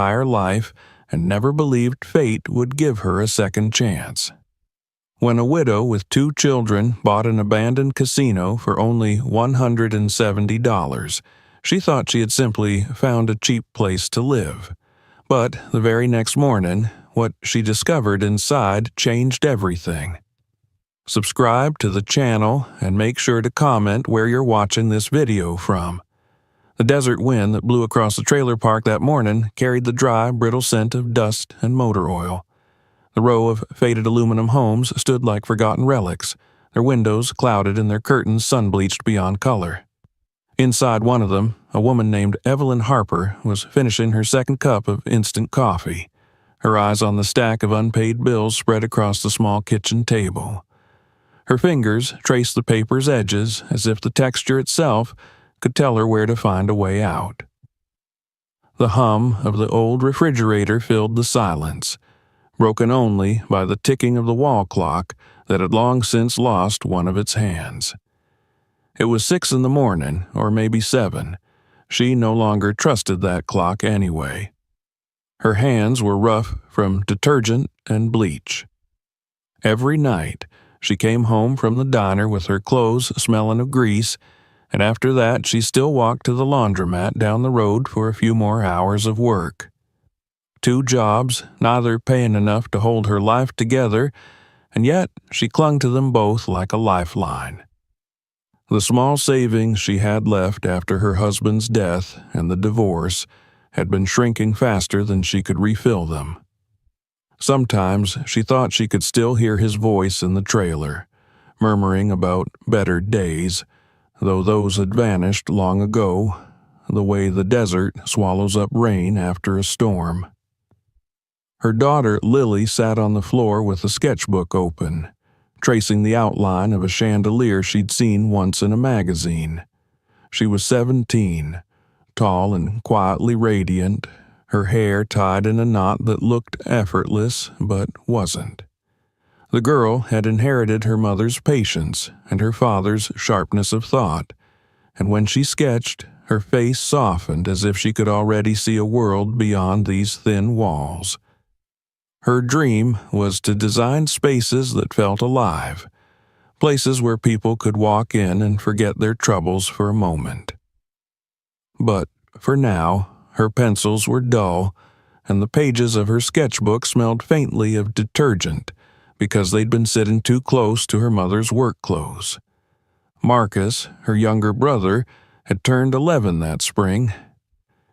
entire life and never believed fate would give her a second chance. When a widow with 2 children bought an abandoned casino for only $170, she thought she had simply found a cheap place to live. But the very next morning, what she discovered inside changed everything. Subscribe to the channel and make sure to comment where you're watching this video from. The desert wind that blew across the trailer park that morning carried the dry, brittle scent of dust and motor oil. The row of faded aluminum homes stood like forgotten relics, their windows clouded and their curtains sun-bleached beyond color. Inside one of them, a woman named Evelyn Harper was finishing her second cup of instant coffee, her eyes on the stack of unpaid bills spread across the small kitchen table. Her fingers traced the paper's edges as if the texture itself could tell her where to find a way out. The hum of the old refrigerator filled the silence, broken only by the ticking of the wall clock that had long since lost one of its hands. It was 6 in the morning, or maybe 7. She no longer trusted that clock anyway. Her hands were rough from detergent and bleach. Every night, she came home from the diner with her clothes smelling of grease, and after that she still walked to the laundromat down the road for a few more hours of work. 2 jobs, neither paying enough to hold her life together, and yet she clung to them both like a lifeline. The small savings she had left after her husband's death and the divorce had been shrinking faster than she could refill them. Sometimes she thought she could still hear his voice in the trailer, murmuring about better days, though those had vanished long ago, the way the desert swallows up rain after a storm. Her daughter Lily sat on the floor with a sketchbook open, tracing the outline of a chandelier she'd seen once in a magazine. She was 17, tall and quietly radiant, her hair tied in a knot that looked effortless but wasn't. The girl had inherited her mother's patience and her father's sharpness of thought, and when she sketched, her face softened as if she could already see a world beyond these thin walls. Her dream was to design spaces that felt alive, places where people could walk in and forget their troubles for a moment. But for now, her pencils were dull, and the pages of her sketchbook smelled faintly of detergent because they'd been sitting too close to her mother's work clothes. Marcus, her younger brother, had turned 11 that spring.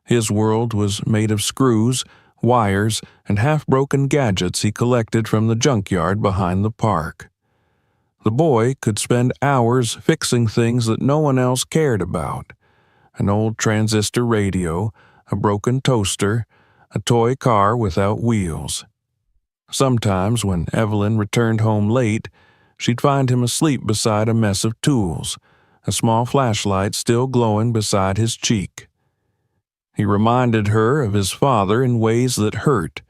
His world was made of screws, wires, and half-broken gadgets he collected from the junkyard behind the park. The boy could spend hours fixing things that no one else cared about: an old transistor radio, a broken toaster, a toy car without wheels. Sometimes, when Evelyn returned home late, she'd find him asleep beside a mess of tools, a small flashlight still glowing beside his cheek. He reminded her of his father in ways that hurt,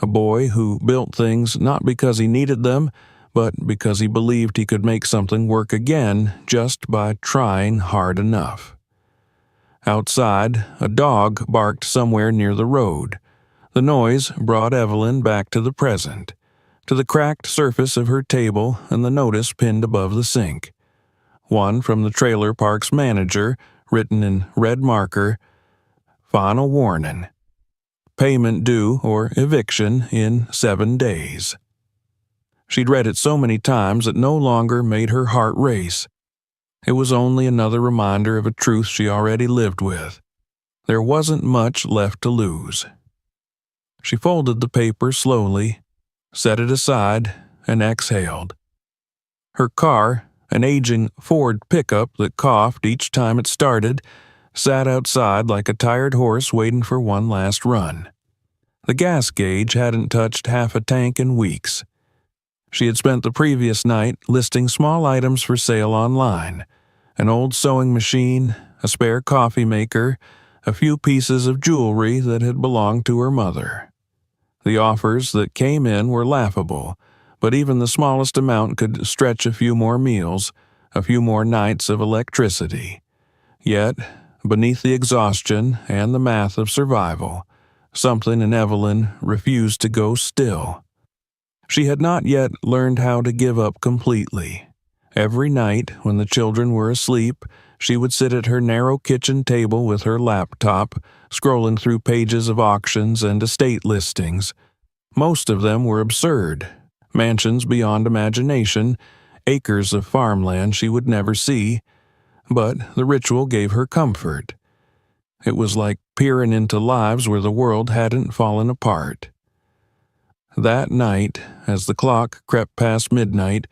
a boy who built things not because he needed them, but because he believed he could make something work again just by trying hard enough. Outside, a dog barked somewhere near the road. The noise brought Evelyn back to the present, to the cracked surface of her table and the notice pinned above the sink. One from the trailer park's manager, written in red marker: "Final warning. Payment due or eviction in 7 days." She'd read it so many times it no longer made her heart race. It was only another reminder of a truth she already lived with. There wasn't much left to lose. She folded the paper slowly, set it aside, and exhaled. Her car, an aging Ford pickup that coughed each time it started, sat outside like a tired horse waiting for one last run. The gas gauge hadn't touched half a tank in weeks. She had spent the previous night listing small items for sale online: an old sewing machine, a spare coffee maker, a few pieces of jewelry that had belonged to her mother. The offers that came in were laughable, but even the smallest amount could stretch a few more meals, a few more nights of electricity. Yet, beneath the exhaustion and the math of survival, Something in Evelyn refused to go still. She had not yet learned how to give up completely. Every night, when the children were asleep, she would sit at her narrow kitchen table with her laptop, scrolling through pages of auctions and estate listings. Most of them were absurd. Mansions beyond imagination, acres of farmland she would never see. But the ritual gave her comfort. It was like peering into lives where the world hadn't fallen apart. That night, as the clock crept past midnight,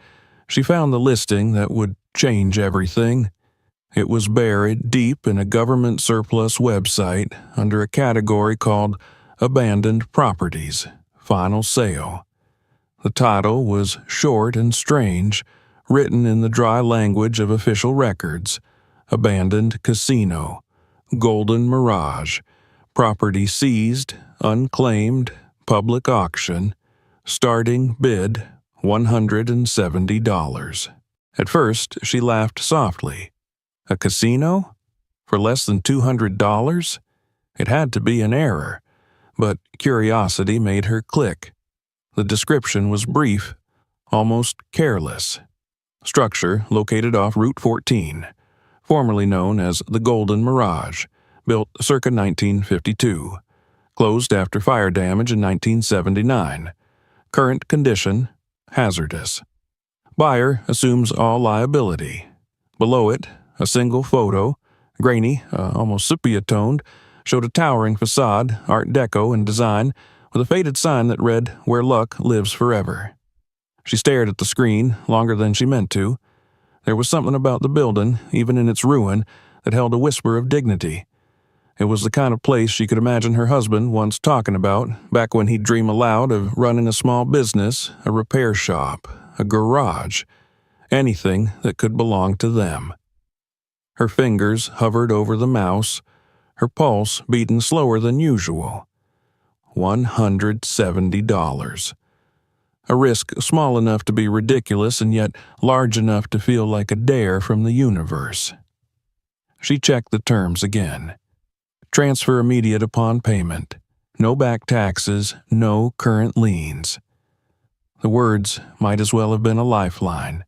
she found the listing that would change everything. It was buried deep in a government surplus website under a category called Abandoned Properties, Final Sale. The title was short and strange, written in the dry language of official records: Abandoned Casino, Golden Mirage, Property Seized, Unclaimed, Public Auction, Starting Bid $170. At first, she laughed softly. A casino? For less than $200? It had to be an error, but curiosity made her click. The description was brief, almost careless. Structure located off Route 14, formerly known as the Golden Mirage, built circa 1952. Closed after fire damage in 1979. Current condition, hazardous. Buyer assumes all liability. Below it, a single photo, grainy, almost sepia-toned, showed a towering facade, Art Deco in design, with a faded sign that read, "Where luck lives forever." She stared at the screen longer than she meant to. There was something about the building, even in its ruin, that held a whisper of dignity. It was the kind of place she could imagine her husband once talking about, back when he'd dream aloud of running a small business, a repair shop, a garage, anything that could belong to them. Her fingers hovered over the mouse, her pulse beating slower than usual. $170. A risk small enough to be ridiculous and yet large enough to feel like a dare from the universe. She checked the terms again. Transfer immediate upon payment. No back taxes, no current liens. The words might as well have been a lifeline.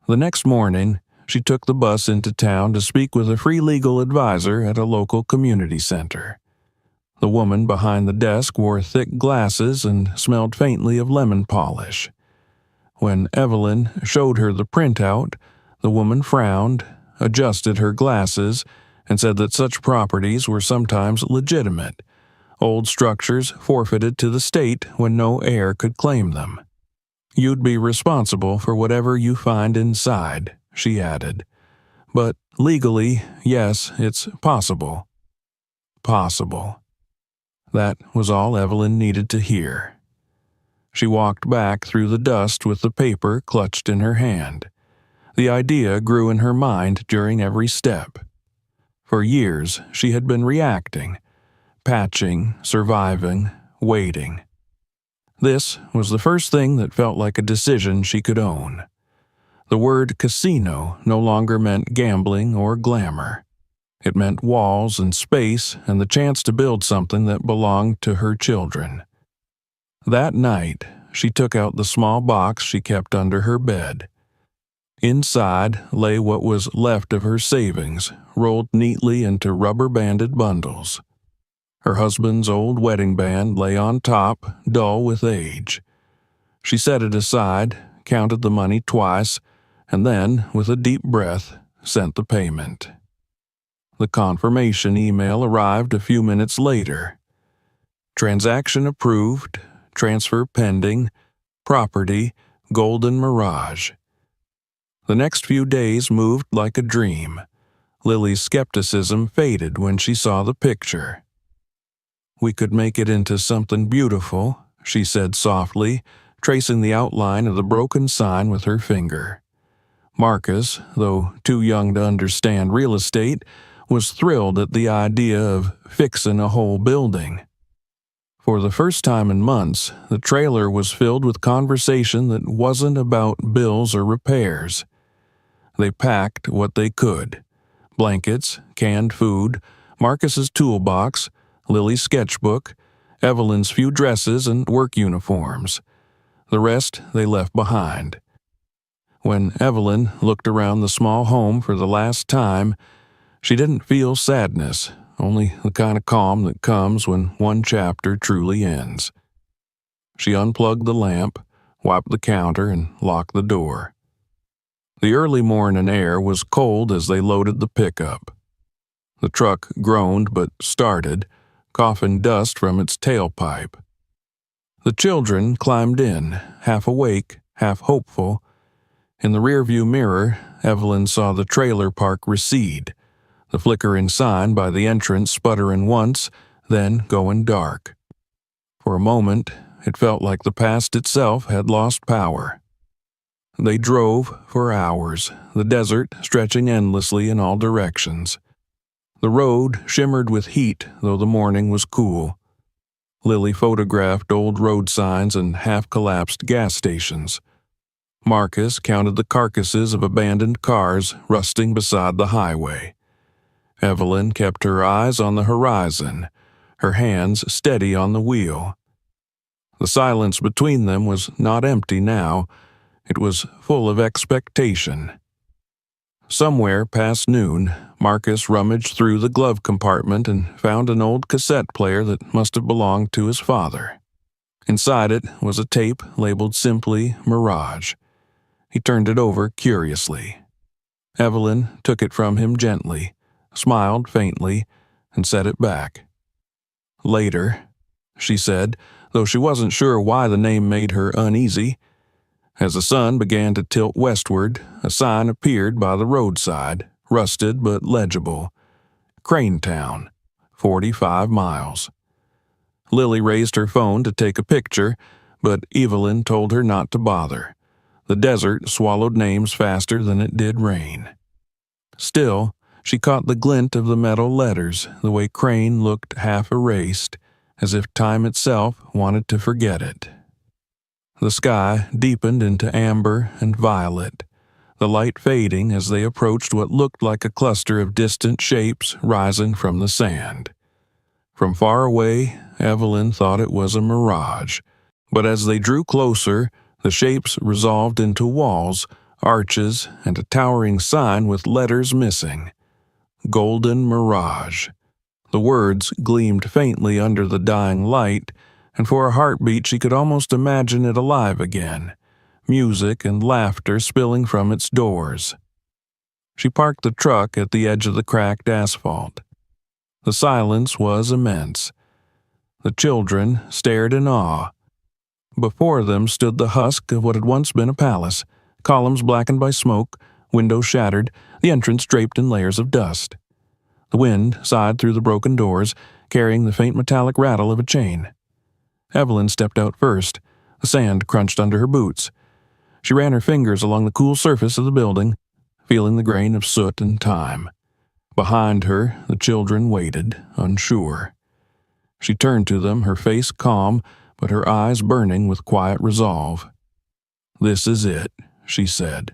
The next morning, she took the bus into town to speak with a free legal advisor at a local community center. The woman behind the desk wore thick glasses and smelled faintly of lemon polish. When Evelyn showed her the printout, the woman frowned, adjusted her glasses, and said that such properties were sometimes legitimate, old structures forfeited to the state when no heir could claim them. "You'd be responsible for whatever you find inside," she added. "But legally, yes, it's possible." Possible. That was all Evelyn needed to hear. She walked back through the dust with the paper clutched in her hand. The idea grew in her mind during every step. For years, she had been reacting, patching, surviving, waiting. This was the first thing that felt like a decision she could own. The word casino no longer meant gambling or glamour. It meant walls and space and the chance to build something that belonged to her children. That night, she took out the small box she kept under her bed. Inside lay what was left of her savings, rolled neatly into rubber-banded bundles. Her husband's old wedding band lay on top, dull with age. She set it aside, counted the money twice, and then, with a deep breath, sent the payment. The confirmation email arrived a few minutes later. Transaction approved, transfer pending, property, Golden Mirage. The next few days moved like a dream. Lily's skepticism faded when she saw the picture. "We could make it into something beautiful," she said softly, tracing the outline of the broken sign with her finger. Marcus, though too young to understand real estate, was thrilled at the idea of fixing a whole building. For the first time in months, the trailer was filled with conversation that wasn't about bills or repairs. They packed what they could: blankets, canned food, Marcus's toolbox, Lily's sketchbook, Evelyn's few dresses and work uniforms. The rest they left behind. When Evelyn looked around the small home for the last time, she didn't feel sadness, only the kind of calm that comes when one chapter truly ends. She unplugged the lamp, wiped the counter, and locked the door. The early morning air was cold as they loaded the pickup. The truck groaned but started, coughing dust from its tailpipe. The children climbed in, half awake, half hopeful. In the rearview mirror, Evelyn saw the trailer park recede, the flickering sign by the entrance sputtering once, then going dark. For a moment, it felt like the past itself had lost power. They drove for hours, the desert stretching endlessly in all directions. The road shimmered with heat, though the morning was cool. Lily photographed old road signs and half-collapsed gas stations. Marcus counted the carcasses of abandoned cars rusting beside the highway. Evelyn kept her eyes on the horizon, her hands steady on the wheel. The silence between them was not empty now. It was full of expectation. Somewhere past noon, Marcus rummaged through the glove compartment and found an old cassette player that must have belonged to his father. Inside it was a tape labeled simply Mirage. He turned it over curiously. Evelyn took it from him gently, smiled faintly, and set it back. Later, she said, though she wasn't sure why the name made her uneasy. As the sun began to tilt westward, a sign appeared by the roadside, rusted but legible. Cranetown, 45 miles. Lily raised her phone to take a picture, but Evelyn told her not to bother. The desert swallowed names faster than it did rain. Still, she caught the glint of the metal letters, the way Crane looked half erased, as if time itself wanted to forget it. The sky deepened into amber and violet, the light fading as they approached what looked like a cluster of distant shapes rising from the sand. From far away, Evelyn thought it was a mirage, but as they drew closer, the shapes resolved into walls, arches, and a towering sign with letters missing. Golden Mirage. The words gleamed faintly under the dying light, and for a heartbeat she could almost imagine it alive again, music and laughter spilling from its doors. She parked the truck at the edge of the cracked asphalt. The silence was immense. The children stared in awe. Before them stood the husk of what had once been a palace, columns blackened by smoke, windows shattered, the entrance draped in layers of dust. The wind sighed through the broken doors, carrying the faint metallic rattle of a chain. Evelyn stepped out first. The sand crunched under her boots. She ran her fingers along the cool surface of the building, feeling the grain of soot and time. Behind her, the children waited, unsure. She turned to them, her face calm, but her eyes burning with quiet resolve. "This is it," she said.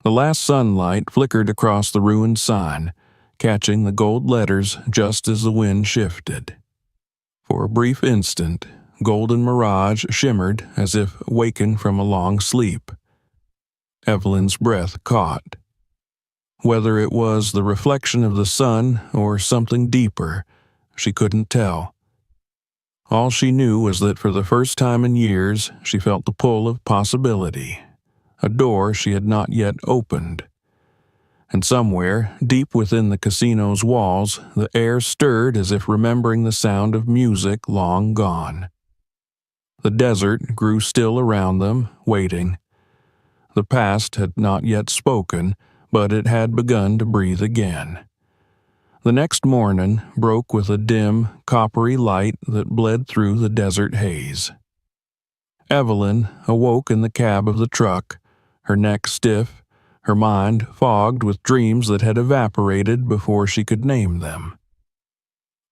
The last sunlight flickered across the ruined sign, catching the gold letters just as the wind shifted. For a brief instant, Golden Mirage shimmered as if wakened from a long sleep. Evelyn's breath caught. Whether it was the reflection of the sun or something deeper, she couldn't tell. All she knew was that for the first time in years, she felt the pull of possibility, a door she had not yet opened. And somewhere, deep within the casino's walls, the air stirred as if remembering the sound of music long gone. The desert grew still around them, waiting. The past had not yet spoken, but it had begun to breathe again. The next morning broke with a dim, coppery light that bled through the desert haze. Evelyn awoke in the cab of the truck, her neck stiff, her mind fogged with dreams that had evaporated before she could name them.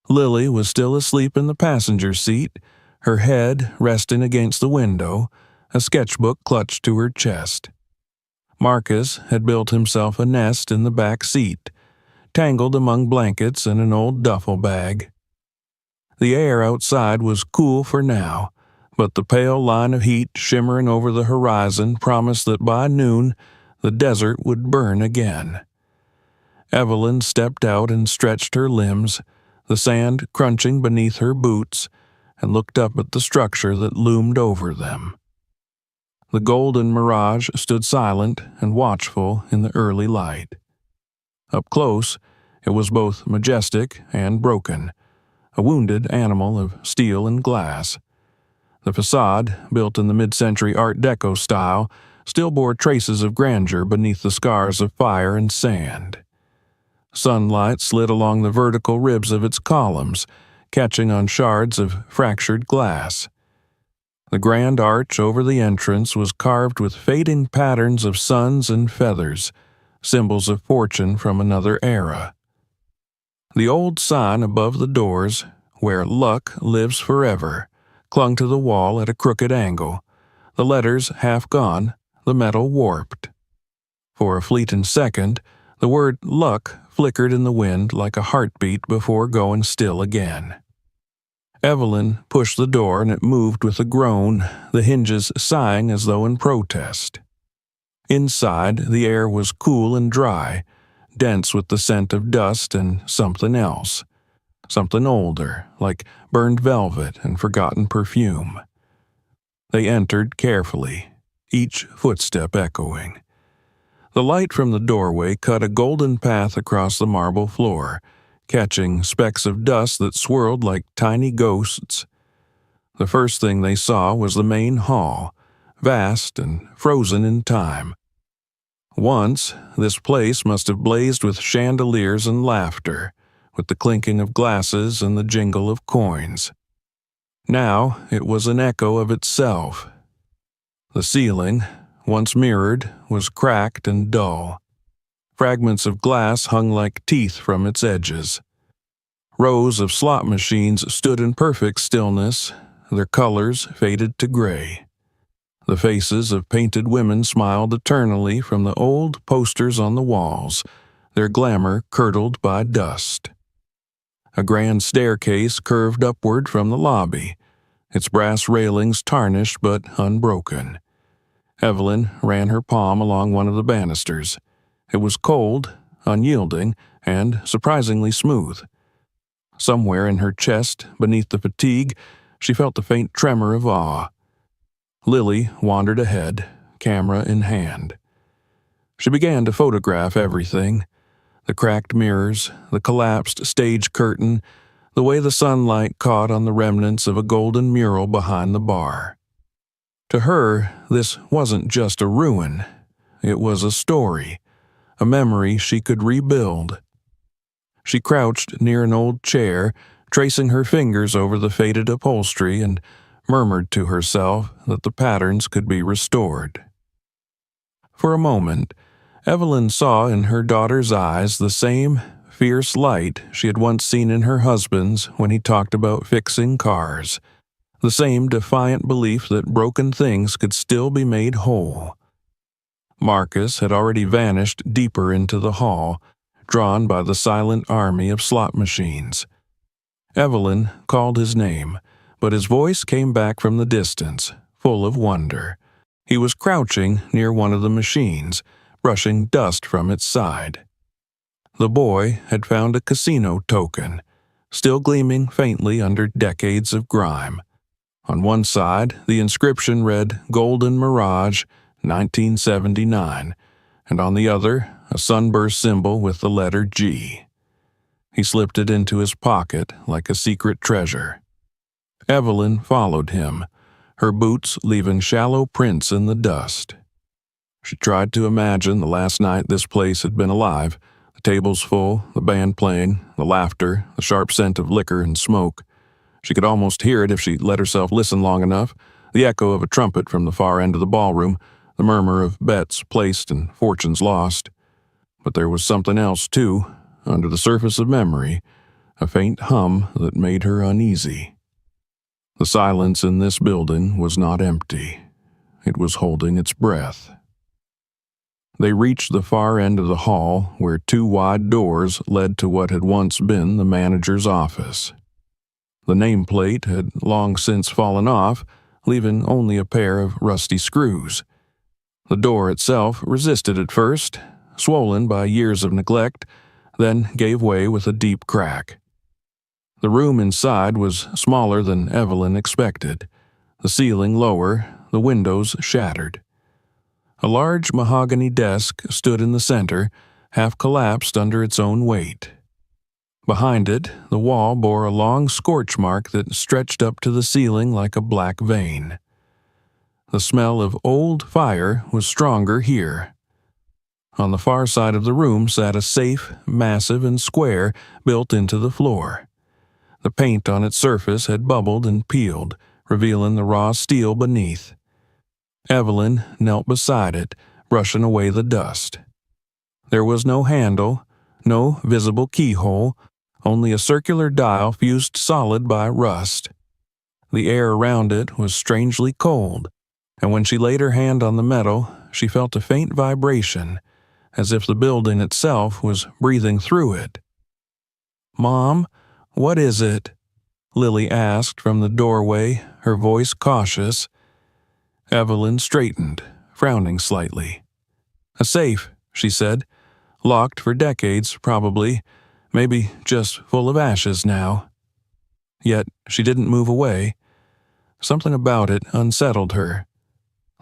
Lily was still asleep in the passenger seat, her head resting against the window, a sketchbook clutched to her chest. Marcus had built himself a nest in the back seat, tangled among blankets and an old duffel bag. The air outside was cool for now, but the pale line of heat shimmering over the horizon promised that by noon the desert would burn again. Evelyn stepped out and stretched her limbs, the sand crunching beneath her boots, and looked up at the structure that loomed over them. The golden mirage stood silent and watchful in the early light. Up close, it was both majestic and broken, a wounded animal of steel and glass. The facade, built in the mid-century Art Deco style, still bore traces of grandeur beneath the scars of fire and sand. Sunlight slid along the vertical ribs of its columns, catching on shards of fractured glass. The grand arch over the entrance was carved with fading patterns of suns and feathers, symbols of fortune from another era. The old sign above the doors, "Where Luck Lives Forever," clung to the wall at a crooked angle, the letters half gone, the metal warped. For a fleeting second, the word luck flickered in the wind like a heartbeat before going still again. Evelyn pushed the door and it moved with a groan, the hinges sighing as though in protest. Inside, the air was cool and dry, dense with the scent of dust and something else. Something older, like burned velvet and forgotten perfume. They entered carefully, each footstep echoing. The light from the doorway cut a golden path across the marble floor, catching specks of dust that swirled like tiny ghosts. The first thing they saw was the main hall, vast and frozen in time. Once, this place must have blazed with chandeliers and laughter, with the clinking of glasses and the jingle of coins. Now it was an echo of itself. The ceiling, once mirrored, was cracked and dull. Fragments of glass hung like teeth from its edges. Rows of slot machines stood in perfect stillness, their colors faded to gray. The faces of painted women smiled eternally from the old posters on the walls, their glamour curdled by dust. A grand staircase curved upward from the lobby, its brass railings tarnished but unbroken. Evelyn ran her palm along one of the banisters. It was cold, unyielding, and surprisingly smooth. Somewhere in her chest, beneath the fatigue, she felt the faint tremor of awe. Lily wandered ahead, camera in hand. She began to photograph everything: the cracked mirrors, the collapsed stage curtain, the way the sunlight caught on the remnants of a golden mural behind the bar. To her, this wasn't just a ruin. It was a story, a memory she could rebuild. She crouched near an old chair, tracing her fingers over the faded upholstery, and murmured to herself that the patterns could be restored. For a moment, Evelyn saw in her daughter's eyes the same fierce light she had once seen in her husband's when he talked about fixing cars, the same defiant belief that broken things could still be made whole. Marcus had already vanished deeper into the hall, drawn by the silent army of slot machines. Evelyn called his name, but his voice came back from the distance, full of wonder. He was crouching near one of the machines, brushing dust from its side. The boy had found a casino token, still gleaming faintly under decades of grime. On one side, the inscription read "Golden Mirage, 1979, and on the other, a sunburst symbol with the letter G. He slipped it into his pocket like a secret treasure. Evelyn followed him, her boots leaving shallow prints in the dust. She tried to imagine the last night this place had been alive, the tables full, the band playing, the laughter, the sharp scent of liquor and smoke. She could almost hear it if she let herself listen long enough, the echo of a trumpet from the far end of the ballroom, the murmur of bets placed and fortunes lost. But there was something else, too, under the surface of memory, a faint hum that made her uneasy. The silence in this building was not empty. It was holding its breath. They reached the far end of the hall, where two wide doors led to what had once been the manager's office. The nameplate had long since fallen off, leaving only a pair of rusty screws. The door itself resisted at first, swollen by years of neglect, then gave way with a deep crack. The room inside was smaller than Evelyn expected, the ceiling lower, the windows shattered. A large mahogany desk stood in the center, half collapsed under its own weight. Behind it, the wall bore a long scorch mark that stretched up to the ceiling like a black vein. The smell of old fire was stronger here. On the far side of the room sat a safe, massive and square, built into the floor. The paint on its surface had bubbled and peeled, revealing the raw steel beneath. Evelyn knelt beside it, brushing away the dust. There was no handle, no visible keyhole, only a circular dial fused solid by rust. The air around it was strangely cold, and when she laid her hand on the metal, she felt a faint vibration, as if the building itself was breathing through it. "Mom, what is it?" Lily asked from the doorway, her voice cautious. Evelyn straightened, frowning slightly. "A safe," she said. "Locked for decades, probably. Maybe just full of ashes now." Yet she didn't move away. Something about it unsettled her.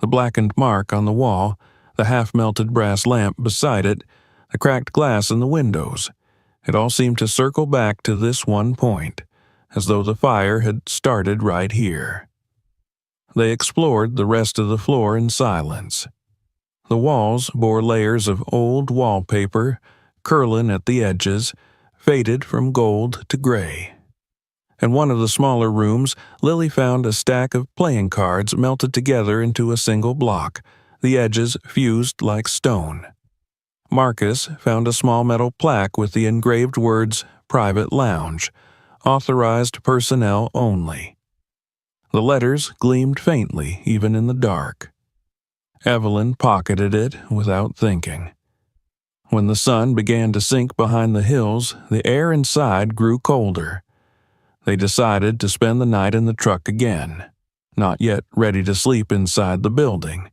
The blackened mark on the wall, the half-melted brass lamp beside it, the cracked glass in the windows. It all seemed to circle back to this one point, as though the fire had started right here. They explored the rest of the floor in silence. The walls bore layers of old wallpaper, curling at the edges, faded from gold to gray. In one of the smaller rooms, Lily found a stack of playing cards melted together into a single block, the edges fused like stone. Marcus found a small metal plaque with the engraved words "Private Lounge," authorized personnel only. The letters gleamed faintly, even in the dark. Evelyn pocketed it without thinking. When the sun began to sink behind the hills, the air inside grew colder. They decided to spend the night in the truck again, not yet ready to sleep inside the building.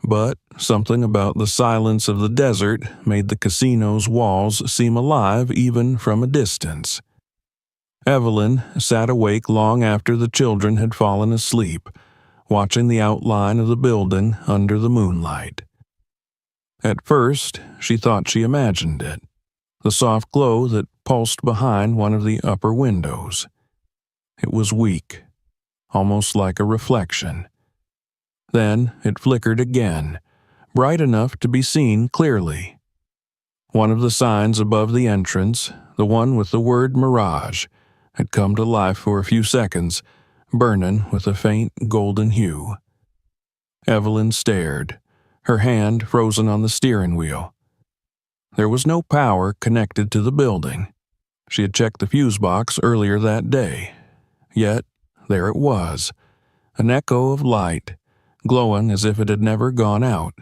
But something about the silence of the desert made the casino's walls seem alive even from a distance. Evelyn sat awake long after the children had fallen asleep, watching the outline of the building under the moonlight. At first, she thought she imagined it, the soft glow that pulsed behind one of the upper windows. It was weak, almost like a reflection. Then it flickered again, bright enough to be seen clearly. One of the signs above the entrance, the one with the word Mirage, had come to life for a few seconds, burning with a faint golden hue. Evelyn stared, her hand frozen on the steering wheel. There was no power connected to the building. She had checked the fuse box earlier that day. Yet, there it was, an echo of light, glowing as if it had never gone out.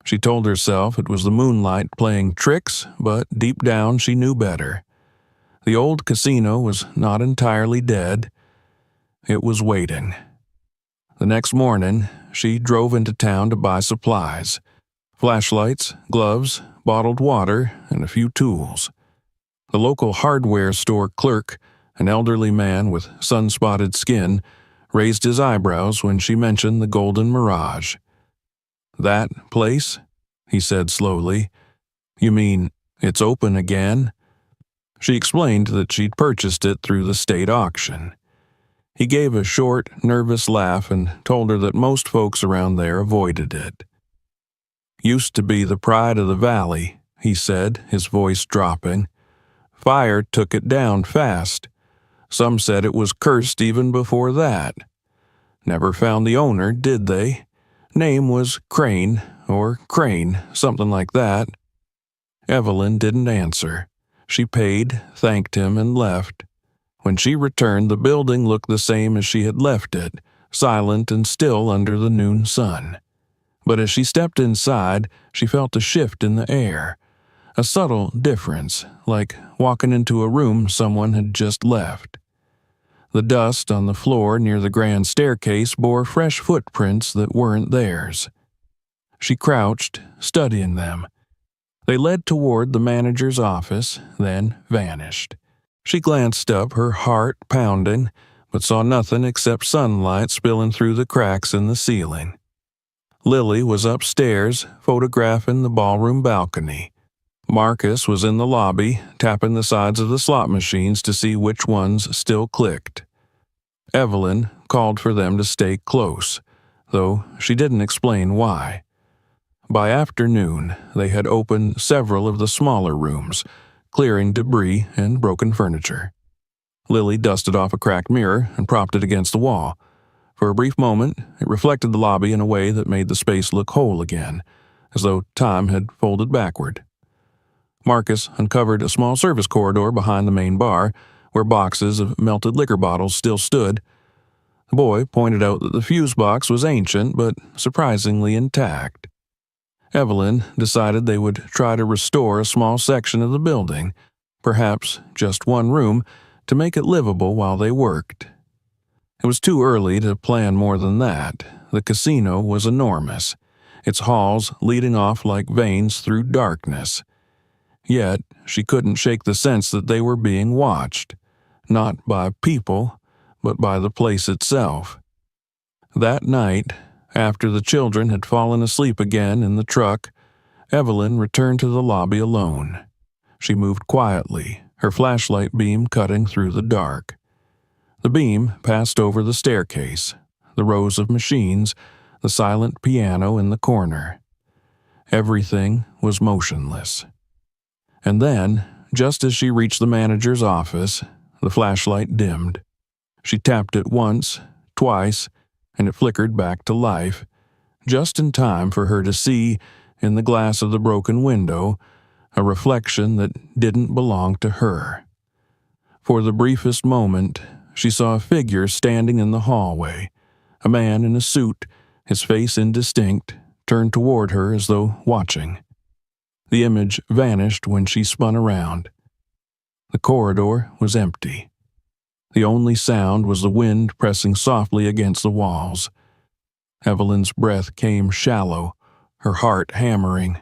She told herself it was the moonlight playing tricks, but deep down she knew better. The old casino was not entirely dead. It was waiting. The next morning, she drove into town to buy supplies: flashlights, gloves, bottled water, and a few tools. The local hardware store clerk, an elderly man with sun-spotted skin, raised his eyebrows when she mentioned the Golden Mirage. "That place?" he said slowly. "You mean it's open again?" She explained that she'd purchased it through the state auction. He gave a short, nervous laugh and told her that most folks around there avoided it. "Used to be the pride of the valley," he said, his voice dropping. "Fire took it down fast. Some said it was cursed even before that. Never found the owner, did they? Name was Crane, or Crane, something like that." Evelyn didn't answer. She paid, thanked him, and left. When she returned, the building looked the same as she had left it, silent and still under the noon sun. But as she stepped inside, she felt a shift in the air, a subtle difference, like walking into a room someone had just left. The dust on the floor near the grand staircase bore fresh footprints that weren't theirs. She crouched, studying them. They led toward the manager's office, then vanished. She glanced up, her heart pounding, but saw nothing except sunlight spilling through the cracks in the ceiling. Lily was upstairs, photographing the ballroom balcony. Marcus was in the lobby, tapping the sides of the slot machines to see which ones still clicked. Evelyn called for them to stay close, though she didn't explain why. By afternoon, they had opened several of the smaller rooms, clearing debris and broken furniture. Lily dusted off a cracked mirror and propped it against the wall. For a brief moment, it reflected the lobby in a way that made the space look whole again, as though time had folded backward. Marcus uncovered a small service corridor behind the main bar, where boxes of melted liquor bottles still stood. The boy pointed out that the fuse box was ancient but surprisingly intact. Evelyn decided they would try to restore a small section of the building, perhaps just one room, to make it livable while they worked. It was too early to plan more than that. The casino was enormous, its halls leading off like veins through darkness. Yet she couldn't shake the sense that they were being watched, not by people, but by the place itself. That night, after the children had fallen asleep again in the truck, Evelyn returned to the lobby alone. She moved quietly, her flashlight beam cutting through the dark. The beam passed over the staircase, the rows of machines, the silent piano in the corner. Everything was motionless. And then, just as she reached the manager's office, the flashlight dimmed. She tapped it once, twice, and it flickered back to life, just in time for her to see, in the glass of the broken window, a reflection that didn't belong to her. For the briefest moment, she saw a figure standing in the hallway, a man in a suit, his face indistinct, turned toward her as though watching. The image vanished when she spun around. The corridor was empty. The only sound was the wind pressing softly against the walls. Evelyn's breath came shallow, her heart hammering.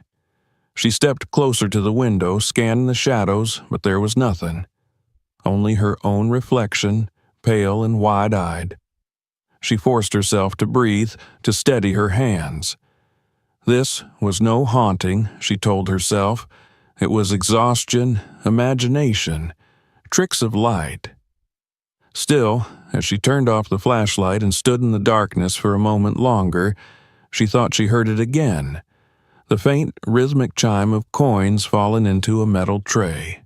She stepped closer to the window, scanning the shadows, but there was nothing. Only her own reflection, pale and wide-eyed. She forced herself to breathe, to steady her hands. This was no haunting, she told herself. It was exhaustion, imagination, tricks of light. Still, as she turned off the flashlight and stood in the darkness for a moment longer, she thought she heard it again, the faint, rhythmic chime of coins fallen into a metal tray.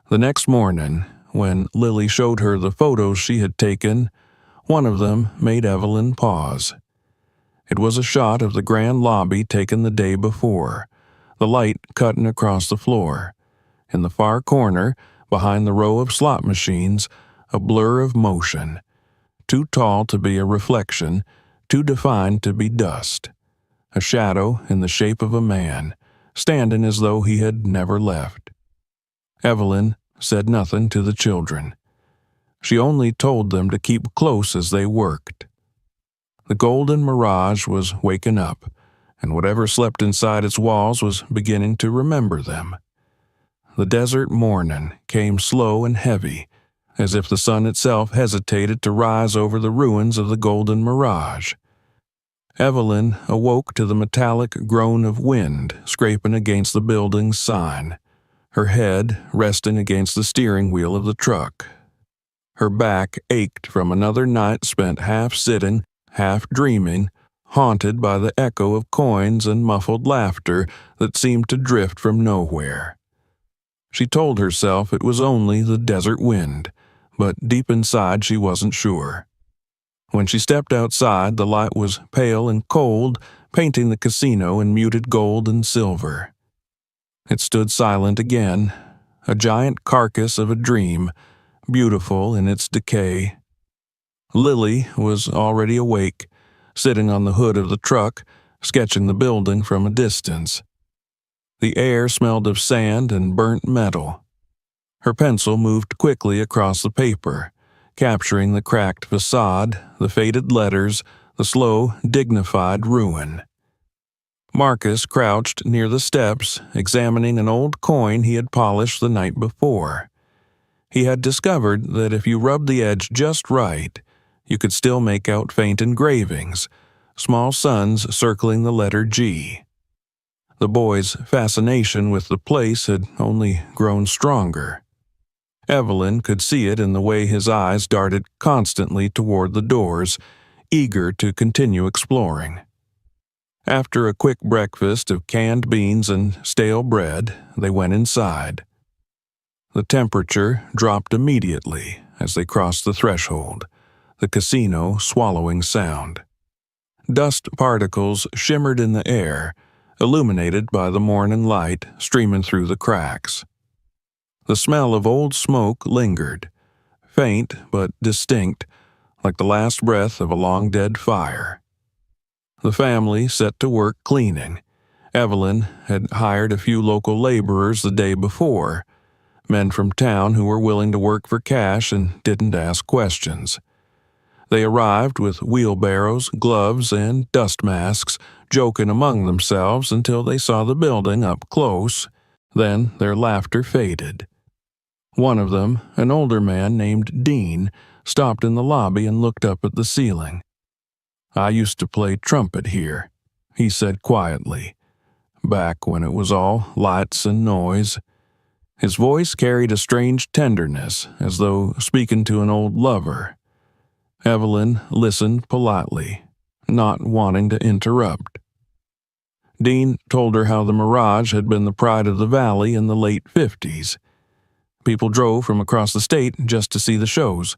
The next morning, when Lily showed her the photos she had taken, one of them made Evelyn pause. It was a shot of the grand lobby taken the day before, the light cutting across the floor. In the far corner, behind the row of slot machines, a blur of motion, too tall to be a reflection, too defined to be dust. A shadow in the shape of a man, standing as though he had never left. Evelyn said nothing to the children. She only told them to keep close as they worked. The golden mirage was waking up, and whatever slept inside its walls was beginning to remember them. The desert morning came slow and heavy, as if the sun itself hesitated to rise over the ruins of the golden mirage. Evelyn awoke to the metallic groan of wind scraping against the building's sign, her head resting against the steering wheel of the truck. Her back ached from another night spent half sitting, half dreaming, haunted by the echo of coins and muffled laughter that seemed to drift from nowhere. She told herself it was only the desert wind, but deep inside she wasn't sure. When she stepped outside, the light was pale and cold, painting the casino in muted gold and silver. It stood silent again, a giant carcass of a dream, beautiful in its decay. Lily was already awake, sitting on the hood of the truck, sketching the building from a distance. The air smelled of sand and burnt metal. Her pencil moved quickly across the paper, capturing the cracked facade, the faded letters, the slow, dignified ruin. Marcus crouched near the steps, examining an old coin he had polished the night before. He had discovered that if you rubbed the edge just right, you could still make out faint engravings, small suns circling the letter G. The boy's fascination with the place had only grown stronger. Evelyn could see it in the way his eyes darted constantly toward the doors, eager to continue exploring. After a quick breakfast of canned beans and stale bread, they went inside. The temperature dropped immediately as they crossed the threshold, the casino swallowing sound. Dust particles shimmered in the air, illuminated by the morning light streaming through the cracks. The smell of old smoke lingered, faint but distinct, like the last breath of a long-dead fire. The family set to work cleaning. Evelyn had hired a few local laborers the day before, men from town who were willing to work for cash and didn't ask questions. They arrived with wheelbarrows, gloves, and dust masks, joking among themselves until they saw the building up close. Then their laughter faded. One of them, an older man named Dean, stopped in the lobby and looked up at the ceiling. "I used to play trumpet here," he said quietly, "back when it was all lights and noise." His voice carried a strange tenderness, as though speaking to an old lover. Evelyn listened politely, not wanting to interrupt. Dean told her how the Mirage had been the pride of the valley in the late 50s. People drove from across the state just to see the shows.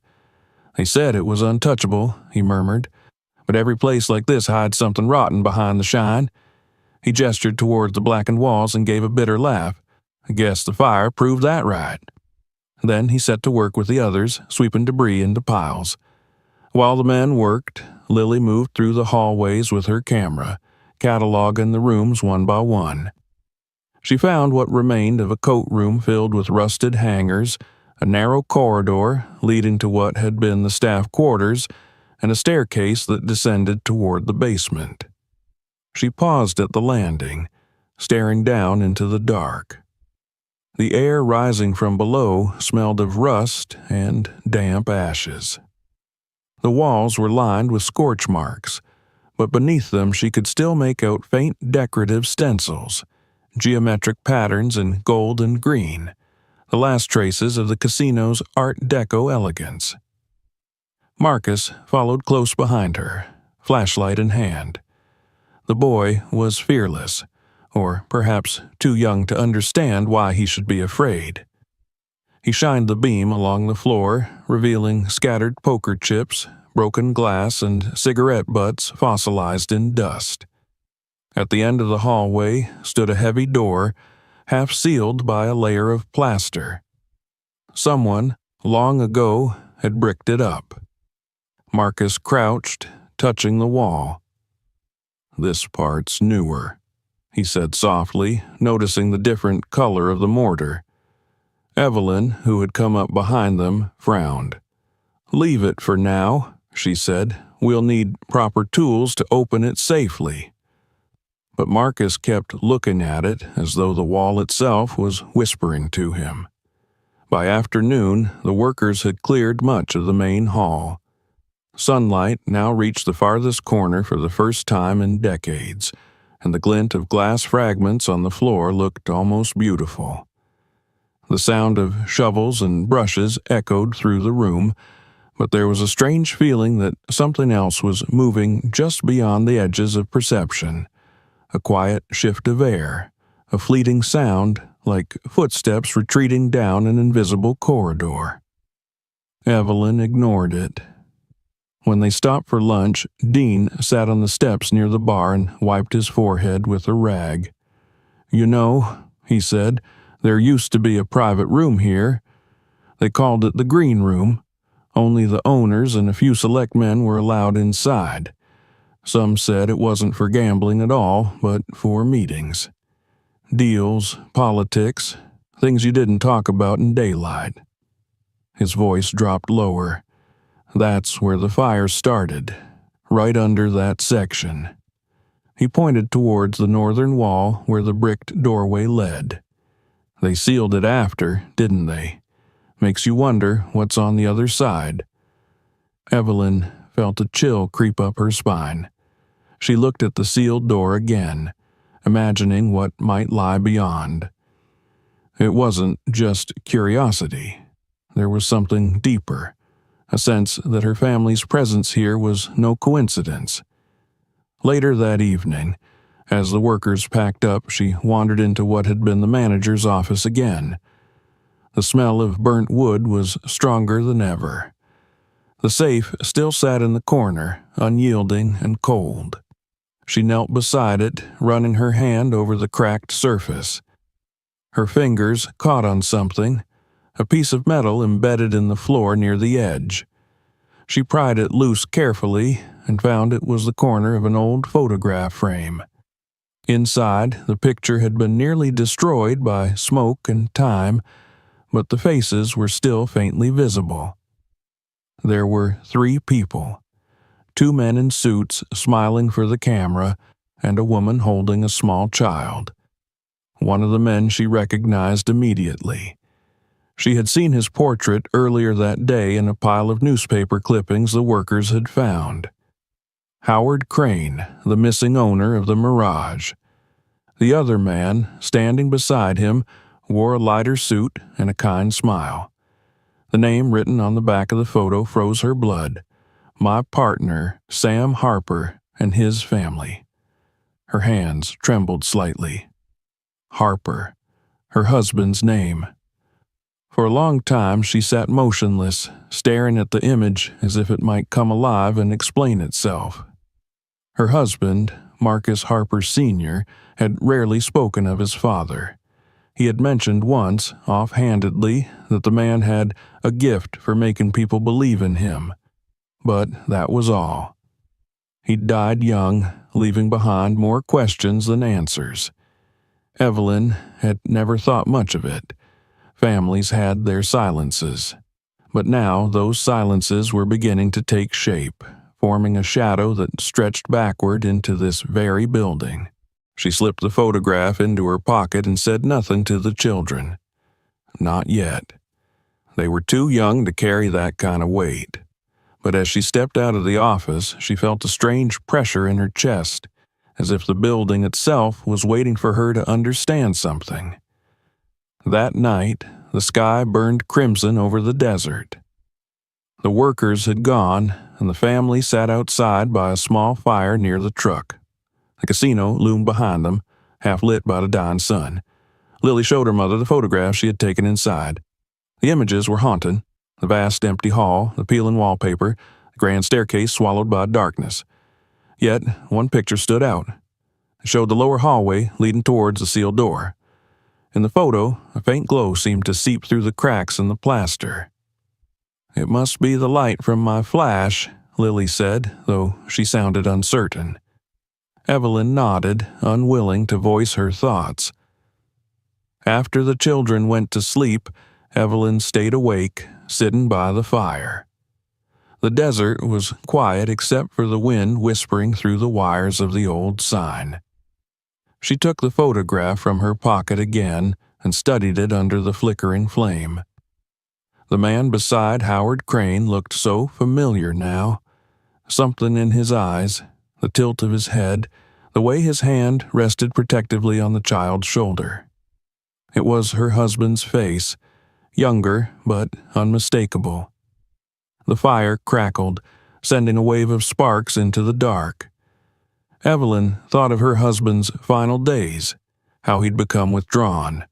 They said it was untouchable, he murmured, but every place like this hides something rotten behind the shine. He gestured toward the blackened walls and gave a bitter laugh. I guess the fire proved that right. Then he set to work with the others, sweeping debris into piles. While the men worked, Lily moved through the hallways with her camera, cataloging the rooms one by one. She found what remained of a coat room filled with rusted hangers, a narrow corridor leading to what had been the staff quarters, and a staircase that descended toward the basement. She paused at the landing, staring down into the dark. The air rising from below smelled of rust and damp ashes. The walls were lined with scorch marks, but beneath them she could still make out faint decorative stencils, geometric patterns in gold and green, the last traces of the casino's Art Deco elegance. Marcus followed close behind her, flashlight in hand. The boy was fearless, or perhaps too young to understand why he should be afraid. He shined the beam along the floor, revealing scattered poker chips, broken glass, and cigarette butts fossilized in dust. At the end of the hallway stood a heavy door, half sealed by a layer of plaster. Someone, long ago, had bricked it up. Marcus crouched, touching the wall. "This part's newer," he said softly, noticing the different color of the mortar. Evelyn, who had come up behind them, frowned. "Leave it for now," she said. "We'll need proper tools to open it safely." But Marcus kept looking at it as though the wall itself was whispering to him. By afternoon, the workers had cleared much of the main hall. Sunlight now reached the farthest corner for the first time in decades, and the glint of glass fragments on the floor looked almost beautiful. The sound of shovels and brushes echoed through the room, but there was a strange feeling that something else was moving just beyond the edges of perception. A quiet shift of air, a fleeting sound like footsteps retreating down an invisible corridor. Evelyn ignored it. When they stopped for lunch, Dean sat on the steps near the bar and wiped his forehead with a rag. "You know," he said, "there used to be a private room here. They called it the Green Room. Only the owners and a few select men were allowed inside. Some said it wasn't for gambling at all, but for meetings. Deals, politics, things you didn't talk about in daylight." His voice dropped lower. That's where the fire started, right under that section. He pointed towards the northern wall where the bricked doorway led. They sealed it after, didn't they? Makes you wonder what's on the other side. Evelyn felt a chill creep up her spine. She looked at the sealed door again, imagining what might lie beyond. It wasn't just curiosity. There was something deeper, a sense that her family's presence here was no coincidence. Later that evening, as the workers packed up, she wandered into what had been the manager's office again. The smell of burnt wood was stronger than ever. The safe still sat in the corner, unyielding and cold. She knelt beside it, running her hand over the cracked surface. Her fingers caught on something, a piece of metal embedded in the floor near the edge. She pried it loose carefully and found it was the corner of an old photograph frame. Inside, the picture had been nearly destroyed by smoke and time, but the faces were still faintly visible. There were 3 people, 2 men in suits smiling for the camera, and a woman holding a small child. One of the men she recognized immediately. She had seen his portrait earlier that day in a pile of newspaper clippings the workers had found. Howard Crane, the missing owner of the Mirage. The other man, standing beside him, wore a lighter suit and a kind smile. The name written on the back of the photo froze her blood. My partner, Sam Harper, and his family. Her hands trembled slightly. Harper, her husband's name. For a long time she sat motionless, staring at the image as if it might come alive and explain itself. Her husband, Marcus Harper Sr., had rarely spoken of his father. He had mentioned once, offhandedly, that the man had a gift for making people believe in him. But that was all. He'd died young, leaving behind more questions than answers. Evelyn had never thought much of it. Families had their silences. But now those silences were beginning to take shape, forming a shadow that stretched backward into this very building. She slipped the photograph into her pocket and said nothing to the children. Not yet. They were too young to carry that kind of weight. But as she stepped out of the office, she felt a strange pressure in her chest, as if the building itself was waiting for her to understand something. That night, the sky burned crimson over the desert. The workers had gone, and the family sat outside by a small fire near the truck. The casino loomed behind them, half lit by the dying sun. Lily showed her mother the photographs she had taken inside. The images were haunting. The vast empty hall, the peeling wallpaper, the grand staircase swallowed by darkness. Yet, one picture stood out. It showed the lower hallway leading towards the sealed door. In the photo, a faint glow seemed to seep through the cracks in the plaster. It must be the light from my flash, Lily said, though she sounded uncertain. Evelyn nodded, unwilling to voice her thoughts. After the children went to sleep, Evelyn stayed awake, sitting by the fire. The desert was quiet except for the wind whispering through the wires of the old sign. She took the photograph from her pocket again and studied it under the flickering flame. The man beside Howard Crane looked so familiar now. Something in his eyes, the tilt of his head, the way his hand rested protectively on the child's shoulder. It was her husband's face, younger but unmistakable. The fire crackled, sending a wave of sparks into the dark. Evelyn thought of her husband's final days, how he'd become withdrawn,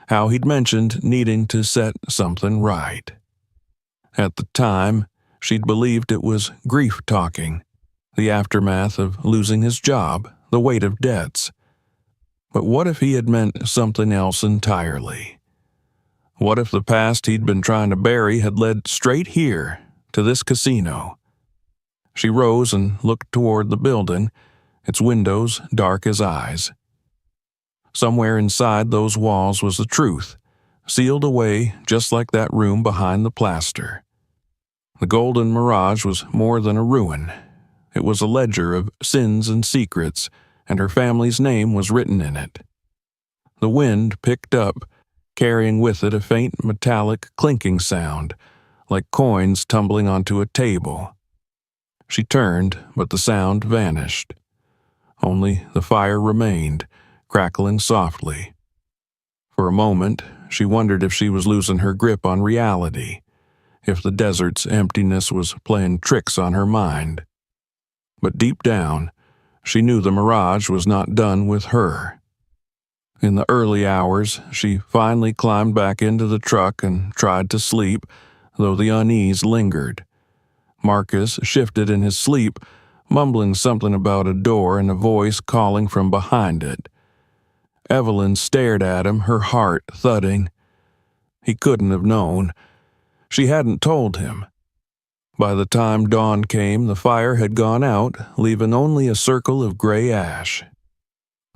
how he'd mentioned needing to set something right. At the time, she'd believed it was grief talking, the aftermath of losing his job, the weight of debts. But what if he had meant something else entirely? What if the past he'd been trying to bury had led straight here, to this casino? She rose and looked toward the building, its windows dark as eyes. Somewhere inside those walls was the truth, sealed away just like that room behind the plaster. The golden mirage was more than a ruin. It was a ledger of sins and secrets, and her family's name was written in it. The wind picked up, carrying with it a faint metallic clinking sound, like coins tumbling onto a table. She turned, but the sound vanished. Only the fire remained, crackling softly. For a moment, she wondered if she was losing her grip on reality, if the desert's emptiness was playing tricks on her mind. But deep down, she knew the mirage was not done with her. In the early hours, she finally climbed back into the truck and tried to sleep, though the unease lingered. Marcus shifted in his sleep, mumbling something about a door and a voice calling from behind it. Evelyn stared at him, her heart thudding. He couldn't have known. She hadn't told him. By the time dawn came, the fire had gone out, leaving only a circle of gray ash.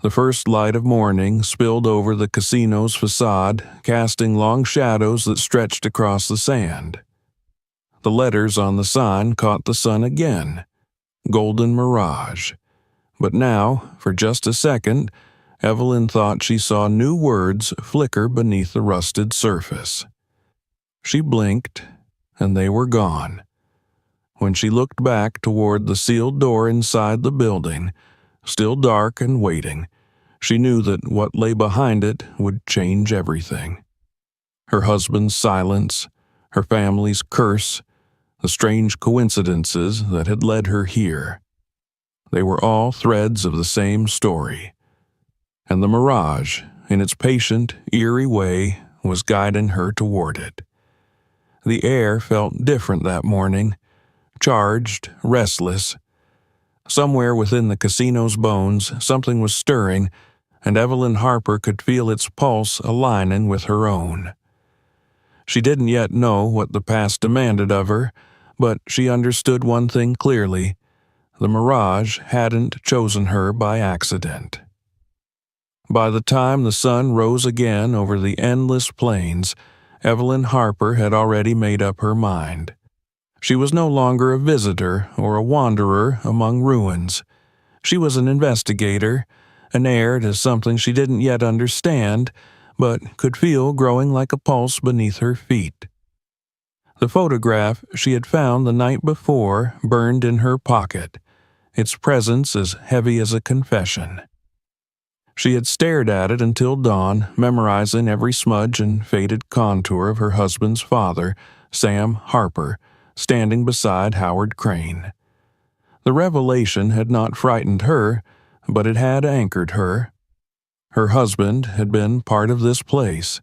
The first light of morning spilled over the casino's facade, casting long shadows that stretched across the sand. The letters on the sign caught the sun again. Golden Mirage. But now, for just a second, Evelyn thought she saw new words flicker beneath the rusted surface. She blinked, and they were gone. When she looked back toward the sealed door inside the building, still dark and waiting, she knew that what lay behind it would change everything. Her husband's silence, her family's curse, the strange coincidences that had led her here. They were all threads of the same story. And the mirage, in its patient, eerie way, was guiding her toward it. The air felt different that morning, charged, restless. Somewhere within the casino's bones, something was stirring, and Evelyn Harper could feel its pulse aligning with her own. She didn't yet know what the past demanded of her, but she understood one thing clearly. The mirage hadn't chosen her by accident. By the time the sun rose again over the endless plains, Evelyn Harper had already made up her mind. She was no longer a visitor or a wanderer among ruins. She was an investigator, an heir to something she didn't yet understand, but could feel growing like a pulse beneath her feet. The photograph she had found the night before burned in her pocket, its presence as heavy as a confession. She had stared at it until dawn, memorizing every smudge and faded contour of her husband's father, Sam Harper, standing beside Howard Crane. The revelation had not frightened her, but it had anchored her. Her husband had been part of this place.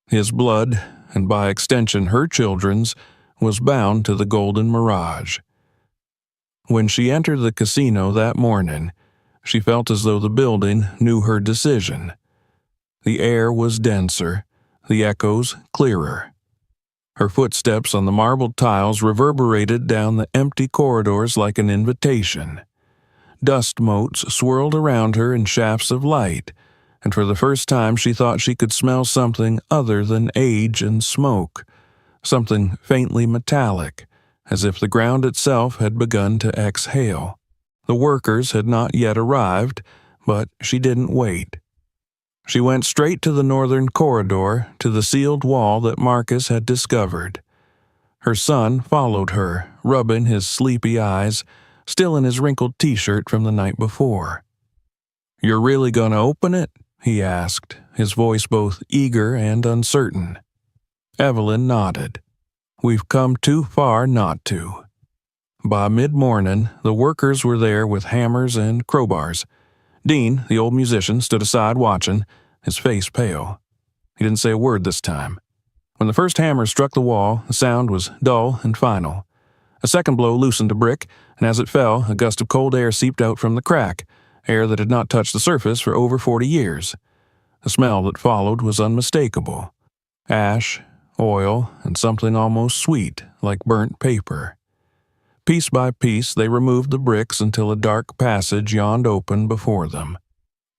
His blood, and by extension her children's, was bound to the golden mirage. When she entered the casino that morning, she felt as though the building knew her decision. The air was denser, the echoes clearer. Her footsteps on the marble tiles reverberated down the empty corridors like an invitation. Dust motes swirled around her in shafts of light, and for the first time she thought she could smell something other than age and smoke, something faintly metallic, as if the ground itself had begun to exhale. The workers had not yet arrived, but she didn't wait. She went straight to the northern corridor, to the sealed wall that Marcus had discovered. Her son followed her, rubbing his sleepy eyes, still in his wrinkled t-shirt from the night before. "You're really going to open it?" he asked, his voice both eager and uncertain. Evelyn nodded. "We've come too far not to." By mid-morning, the workers were there with hammers and crowbars. Dean, the old musician, stood aside watching, his face pale. He didn't say a word this time. When the first hammer struck the wall, the sound was dull and final. A second blow loosened a brick, and as it fell, a gust of cold air seeped out from the crack, air that had not touched the surface for over 40 years. The smell that followed was unmistakable. Ash, oil, and something almost sweet, like burnt paper. Piece by piece, they removed the bricks until a dark passage yawned open before them.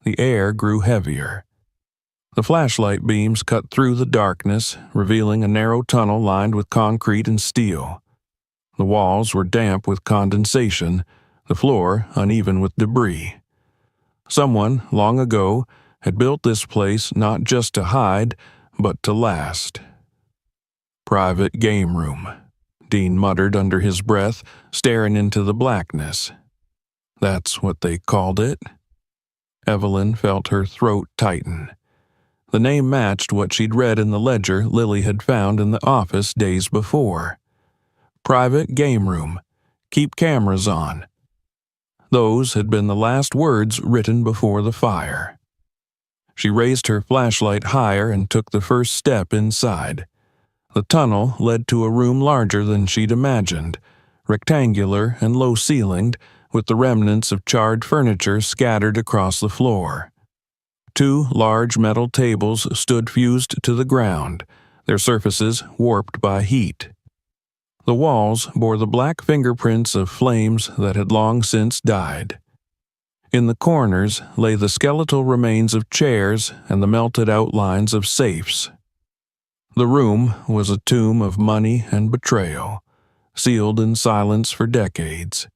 The air grew heavier. The flashlight beams cut through the darkness, revealing a narrow tunnel lined with concrete and steel. The walls were damp with condensation, the floor uneven with debris. Someone, long ago, had built this place not just to hide, but to last. "Private game room," Dean muttered under his breath, staring into the blackness. That's what they called it? Evelyn felt her throat tighten. The name matched what she'd read in the ledger Lily had found in the office days before. Private game room. Keep cameras on. Those had been the last words written before the fire. She raised her flashlight higher and took the first step inside. The tunnel led to a room larger than she'd imagined, rectangular and low-ceilinged, with the remnants of charred furniture scattered across the floor. 2 large metal tables stood fused to the ground, their surfaces warped by heat. The walls bore the black fingerprints of flames that had long since died. In the corners lay the skeletal remains of chairs and the melted outlines of safes. The room was a tomb of money and betrayal, sealed in silence for decades.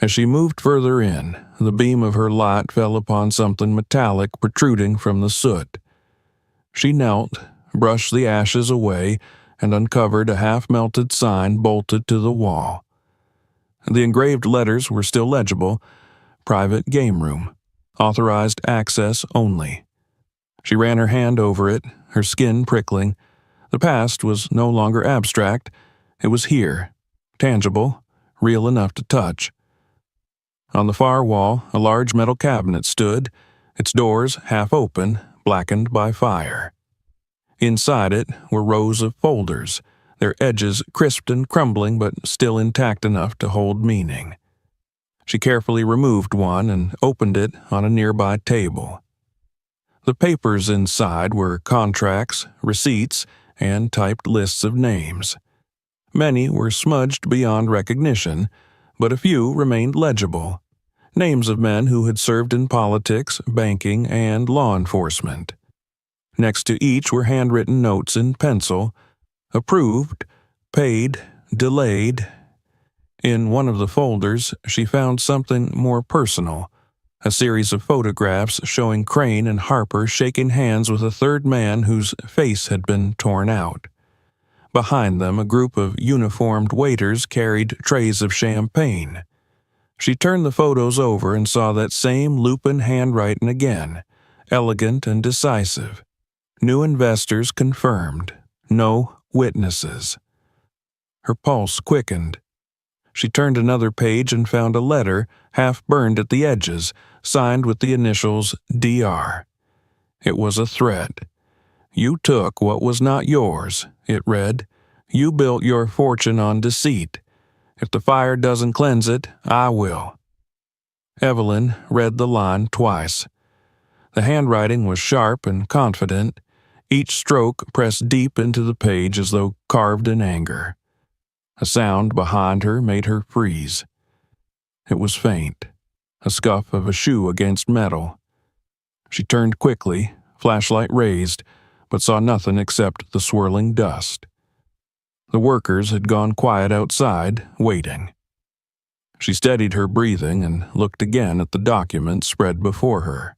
As she moved further in, the beam of her light fell upon something metallic protruding from the soot. She knelt, brushed the ashes away, and uncovered a half-melted sign bolted to the wall. The engraved letters were still legible: "Private game room. Authorized access only." She ran her hand over it, her skin prickling. The past was no longer abstract. It was here, tangible, real enough to touch. On the far wall, a large metal cabinet stood, its doors half open, blackened by fire. Inside it were rows of folders, their edges crisped and crumbling but still intact enough to hold meaning. She carefully removed one and opened it on a nearby table. The papers inside were contracts, receipts, and typed lists of names. Many were smudged beyond recognition, but a few remained legible. Names of men who had served in politics, banking, and law enforcement. Next to each were handwritten notes in pencil: approved, paid, delayed. In one of the folders, she found something more personal: a series of photographs showing Crane and Harper shaking hands with a third man whose face had been torn out. Behind them, a group of uniformed waiters carried trays of champagne. She turned the photos over and saw that same lupin handwriting again, elegant and decisive. New investors confirmed. No witnesses. Her pulse quickened. She turned another page and found a letter, half burned at the edges, signed with the initials DR. It was a threat. "You took what was not yours," it read. "You built your fortune on deceit. If the fire doesn't cleanse it, I will." Evelyn read the line twice. The handwriting was sharp and confident, each stroke pressed deep into the page as though carved in anger. A sound behind her made her freeze. It was faint, a scuff of a shoe against metal. She turned quickly, flashlight raised, but saw nothing except the swirling dust. The workers had gone quiet outside, waiting. She steadied her breathing and looked again at the document spread before her.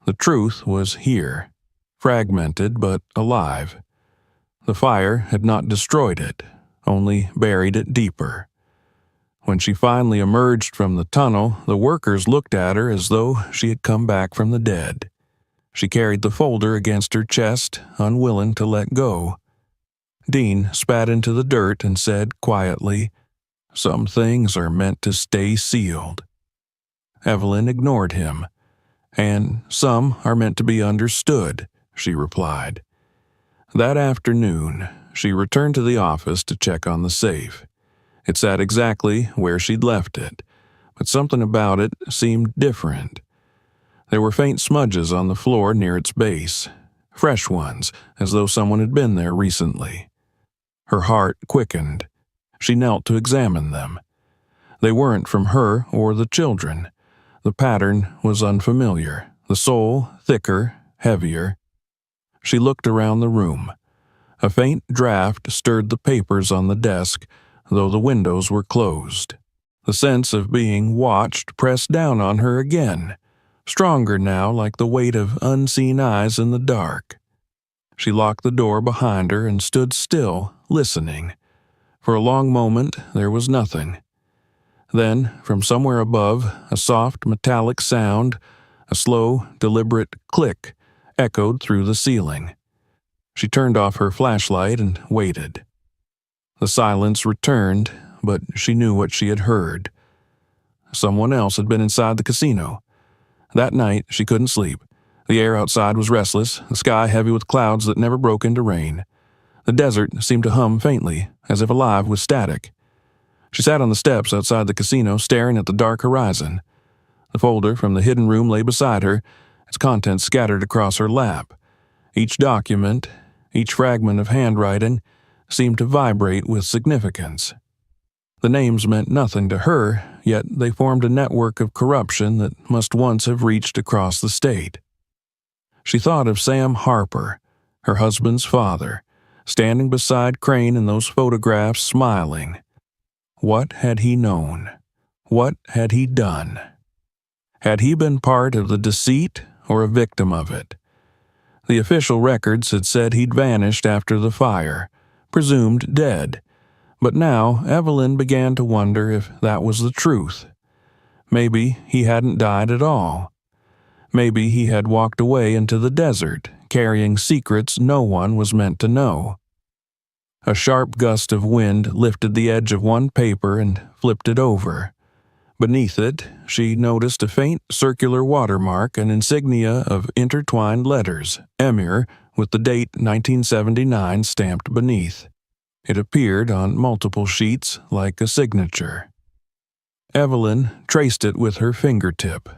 The truth was here, fragmented but alive. The fire had not destroyed it, only buried it deeper. When she finally emerged from the tunnel, the workers looked at her as though she had come back from the dead. She carried the folder against her chest, unwilling to let go. Dean spat into the dirt and said quietly, "Some things are meant to stay sealed." Evelyn ignored him. "And some are meant to be understood," she replied. That afternoon, she returned to the office to check on the safe. It sat exactly where she'd left it, but something about it seemed different. There were faint smudges on the floor near its base, fresh ones, as though someone had been there recently. Her heart quickened. She knelt to examine them. They weren't from her or the children. The pattern was unfamiliar, the sole thicker, heavier. She looked around the room. A faint draft stirred the papers on the desk, though the windows were closed. The sense of being watched pressed down on her again, stronger now, like the weight of unseen eyes in the dark. She locked the door behind her and stood still, listening. For a long moment there was nothing. Then, from somewhere above, a soft metallic sound, a slow, deliberate click, echoed through the ceiling. She turned off her flashlight and waited. The silence returned, but she knew what she had heard. Someone else had been inside the casino. That night, she couldn't sleep. The air outside was restless, the sky heavy with clouds that never broke into rain. The desert seemed to hum faintly, as if alive with static. She sat on the steps outside the casino, staring at the dark horizon. The folder from the hidden room lay beside her, its contents scattered across her lap. Each document, each fragment of handwriting, seemed to vibrate with significance. The names meant nothing to her, yet they formed a network of corruption that must once have reached across the state. She thought of Sam Harper, her husband's father, standing beside Crane in those photographs, smiling. What had he known? What had he done? Had he been part of the deceit or a victim of it? The official records had said he'd vanished after the fire, presumed dead. But now Evelyn began to wonder if that was the truth. Maybe he hadn't died at all. Maybe he had walked away into the desert, carrying secrets no one was meant to know. A sharp gust of wind lifted the edge of one paper and flipped it over. Beneath it, she noticed a faint circular watermark, an insignia of intertwined letters, Emir, with the date 1979 stamped beneath. It appeared on multiple sheets like a signature. Evelyn traced it with her fingertip,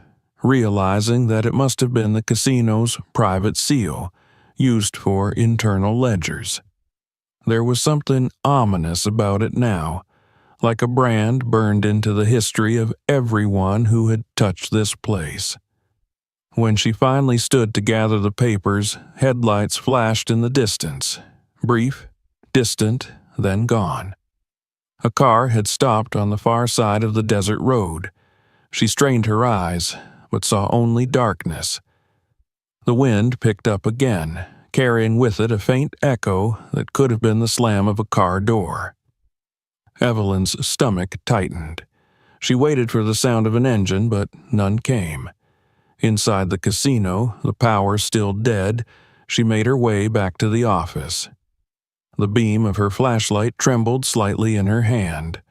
realizing that it must have been the casino's private seal, used for internal ledgers. There was something ominous about it now, like a brand burned into the history of everyone who had touched this place. When she finally stood to gather the papers, headlights flashed in the distance, brief, distant, then gone. A car had stopped on the far side of the desert road. She strained her eyes, but saw only darkness. The wind picked up again, carrying with it a faint echo that could have been the slam of a car door. Evelyn's stomach tightened. She waited for the sound of an engine, but none came. Inside the casino, the power still dead, she made her way back to the office. The beam of her flashlight trembled slightly in her hand.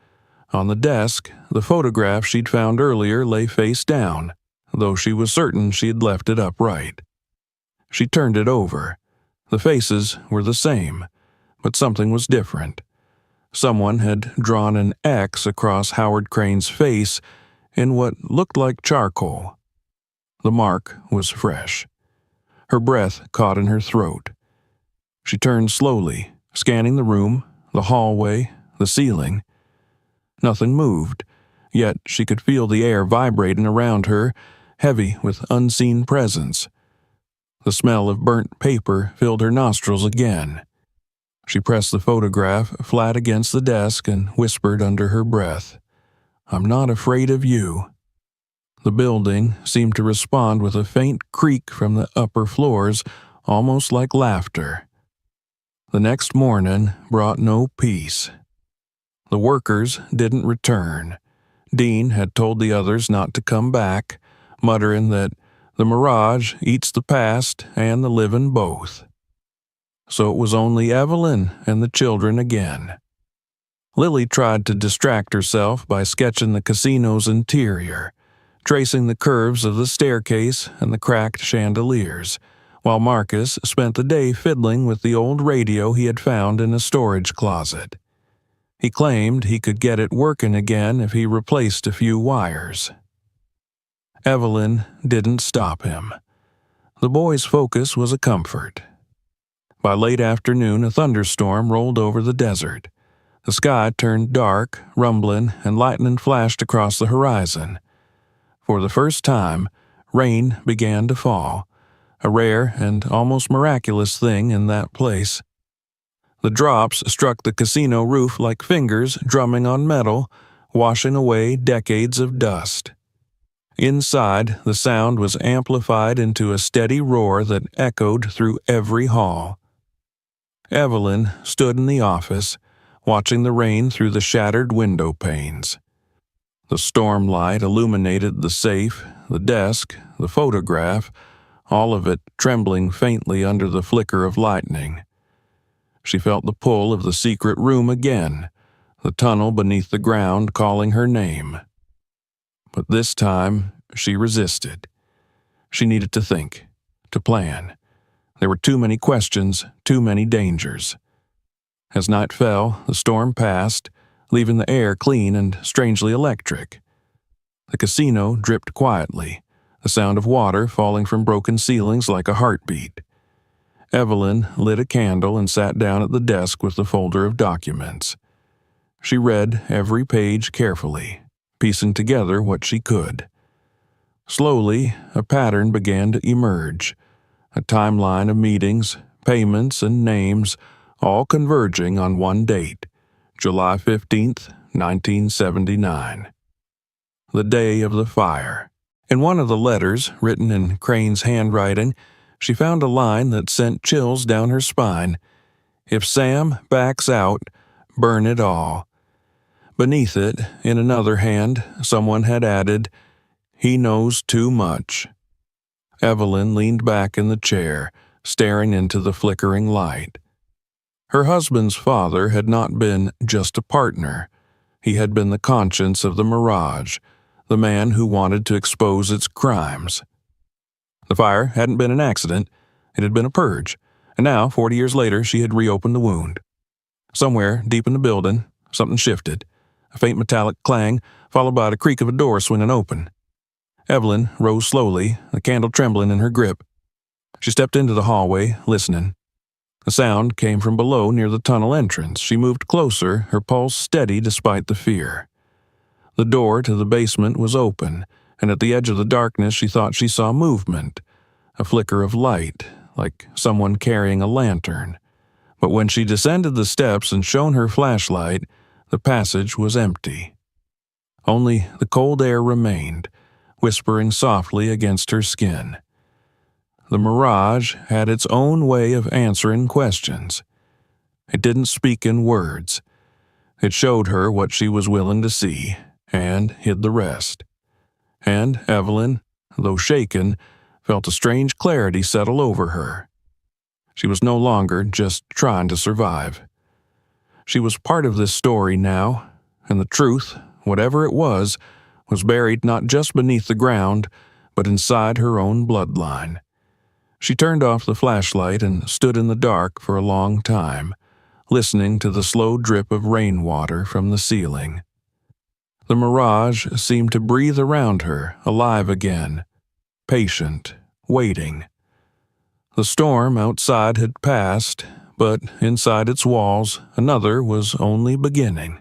On the desk, the photograph she'd found earlier lay face down, though she was certain she had left it upright. She turned it over. The faces were the same, but something was different. Someone had drawn an X across Howard Crane's face in what looked like charcoal. The mark was fresh. Her breath caught in her throat. She turned slowly, scanning the room, the hallway, the ceiling. Nothing moved, yet she could feel the air vibrating around her, heavy with unseen presence. The smell of burnt paper filled her nostrils again. She pressed the photograph flat against the desk and whispered under her breath, "I'm not afraid of you." The building seemed to respond with a faint creak from the upper floors, almost like laughter. The next morning brought no peace. The workers didn't return. Dean had told the others not to come back, muttering that the mirage eats the past and the living both. So it was only Evelyn and the children again. Lily tried to distract herself by sketching the casino's interior, tracing the curves of the staircase and the cracked chandeliers, while Marcus spent the day fiddling with the old radio he had found in a storage closet. He claimed he could get it working again if he replaced a few wires. Evelyn didn't stop him. The boy's focus was a comfort. By late afternoon, a thunderstorm rolled over the desert. The sky turned dark, rumbling, and lightning flashed across the horizon. For the first time, rain began to fall, a rare and almost miraculous thing in that place. The drops struck the casino roof like fingers drumming on metal, washing away decades of dust. Inside, the sound was amplified into a steady roar that echoed through every hall. Evelyn stood in the office, watching the rain through the shattered window panes. The storm light illuminated the safe, the desk, the photograph, all of it trembling faintly under the flicker of lightning. She felt the pull of the secret room again, the tunnel beneath the ground calling her name. But this time, she resisted. She needed to think, to plan. There were too many questions, too many dangers. As night fell, the storm passed, leaving the air clean and strangely electric. The casino dripped quietly, the sound of water falling from broken ceilings like a heartbeat. Evelyn lit a candle and sat down at the desk with the folder of documents. She read every page carefully, piecing together what she could. Slowly, a pattern began to emerge, a timeline of meetings, payments, and names, all converging on one date, July 15th, 1979. The day of the fire. In one of the letters, written in Crane's handwriting, she found a line that sent chills down her spine. If Sam backs out, burn it all. Beneath it, in another hand, someone had added, "He knows too much." Evelyn leaned back in the chair, staring into the flickering light. Her husband's father had not been just a partner. He had been the conscience of the Mirage, the man who wanted to expose its crimes. The fire hadn't been an accident, it had been a purge, and now, 40 years later, she had reopened the wound. Somewhere, deep in the building, something shifted, a faint metallic clang, followed by the creak of a door swinging open. Evelyn rose slowly, the candle trembling in her grip. She stepped into the hallway, listening. The sound came from below near the tunnel entrance. She moved closer, her pulse steady despite the fear. The door to the basement was open, and at the edge of the darkness she thought she saw movement, a flicker of light, like someone carrying a lantern. But when she descended the steps and shone her flashlight, the passage was empty. Only the cold air remained, whispering softly against her skin. The Mirage had its own way of answering questions. It didn't speak in words. It showed her what she was willing to see, and hid the rest. And Evelyn, though shaken, felt a strange clarity settle over her. She was no longer just trying to survive. She was part of this story now, and the truth, whatever it was buried not just beneath the ground, but inside her own bloodline. She turned off the flashlight and stood in the dark for a long time, listening to the slow drip of rainwater from the ceiling. The Mirage seemed to breathe around her, alive again, patient, waiting. The storm outside had passed, but inside its walls, another was only beginning.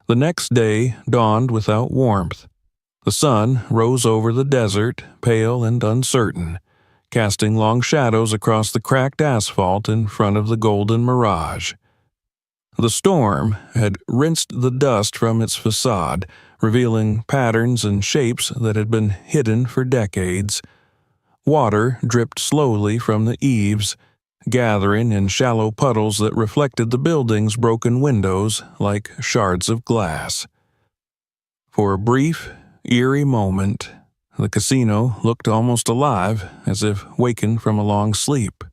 The next day dawned without warmth. The sun rose over the desert, pale and uncertain, casting long shadows across the cracked asphalt in front of the golden Mirage. The storm had rinsed the dust from its facade, revealing patterns and shapes that had been hidden for decades. Water dripped slowly from the eaves, gathering in shallow puddles that reflected the building's broken windows like shards of glass. For a brief, eerie moment, the casino looked almost alive, as if wakened from a long sleep.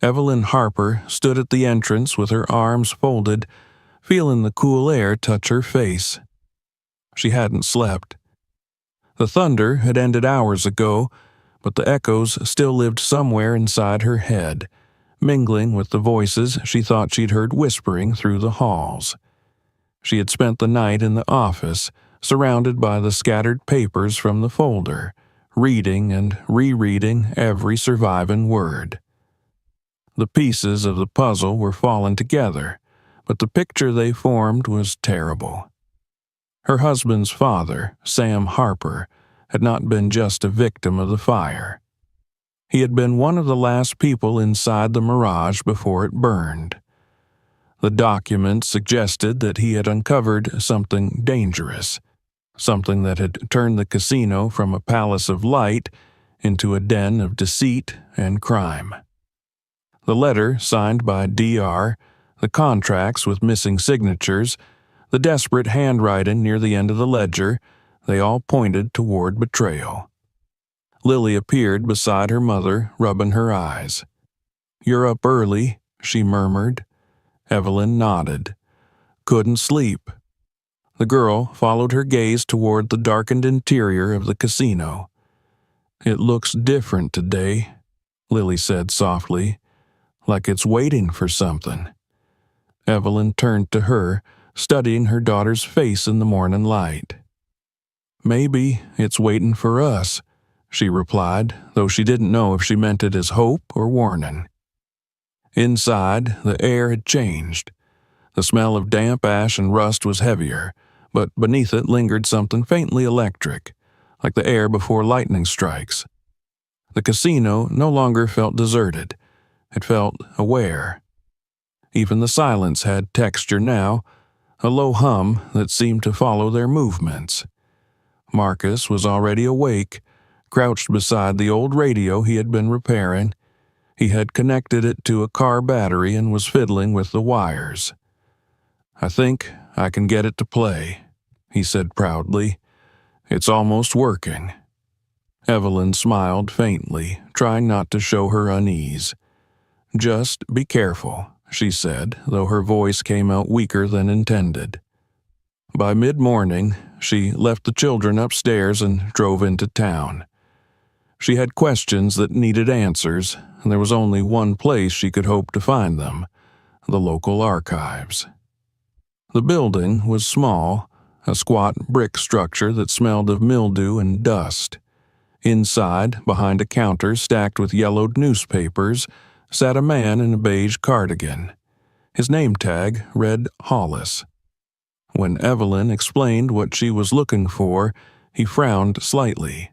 Evelyn Harper stood at the entrance with her arms folded, feeling the cool air touch her face. She hadn't slept. The thunder had ended hours ago, but the echoes still lived somewhere inside her head, mingling with the voices she thought she'd heard whispering through the halls. She had spent the night in the office, surrounded by the scattered papers from the folder, reading and rereading every surviving word. The pieces of the puzzle were falling together, but the picture they formed was terrible. Her husband's father, Sam Harper, had not been just a victim of the fire. He had been one of the last people inside the Mirage before it burned. The documents suggested that he had uncovered something dangerous, something that had turned the casino from a palace of light into a den of deceit and crime. The letter signed by DR, the contracts with missing signatures, the desperate handwriting near the end of the ledger, they all pointed toward betrayal. Lily appeared beside her mother, rubbing her eyes. "You're up early," she murmured. Evelyn nodded. "Couldn't sleep." The girl followed her gaze toward the darkened interior of the casino. "It looks different today," Lily said softly, "like it's waiting for something." Evelyn turned to her, studying her daughter's face in the morning light. "Maybe it's waiting for us," she replied, though she didn't know if she meant it as hope or warning. Inside, the air had changed. The smell of damp ash and rust was heavier, but beneath it lingered something faintly electric, like the air before lightning strikes. The casino no longer felt deserted. It felt aware. Even the silence had texture now, a low hum that seemed to follow their movements. Marcus was already awake, crouched beside the old radio he had been repairing. He had connected it to a car battery and was fiddling with the wires. "I think I can get it to play," he said proudly. "It's almost working." Evelyn smiled faintly, trying not to show her unease. "Just be careful," she said, though her voice came out weaker than intended. By mid-morning, she left the children upstairs and drove into town. She had questions that needed answers, and there was only one place she could hope to find them: the local archives. The building was small, a squat brick structure that smelled of mildew and dust. Inside, behind a counter stacked with yellowed newspapers, sat a man in a beige cardigan. His name tag read Hollis. When Evelyn explained what she was looking for, he frowned slightly.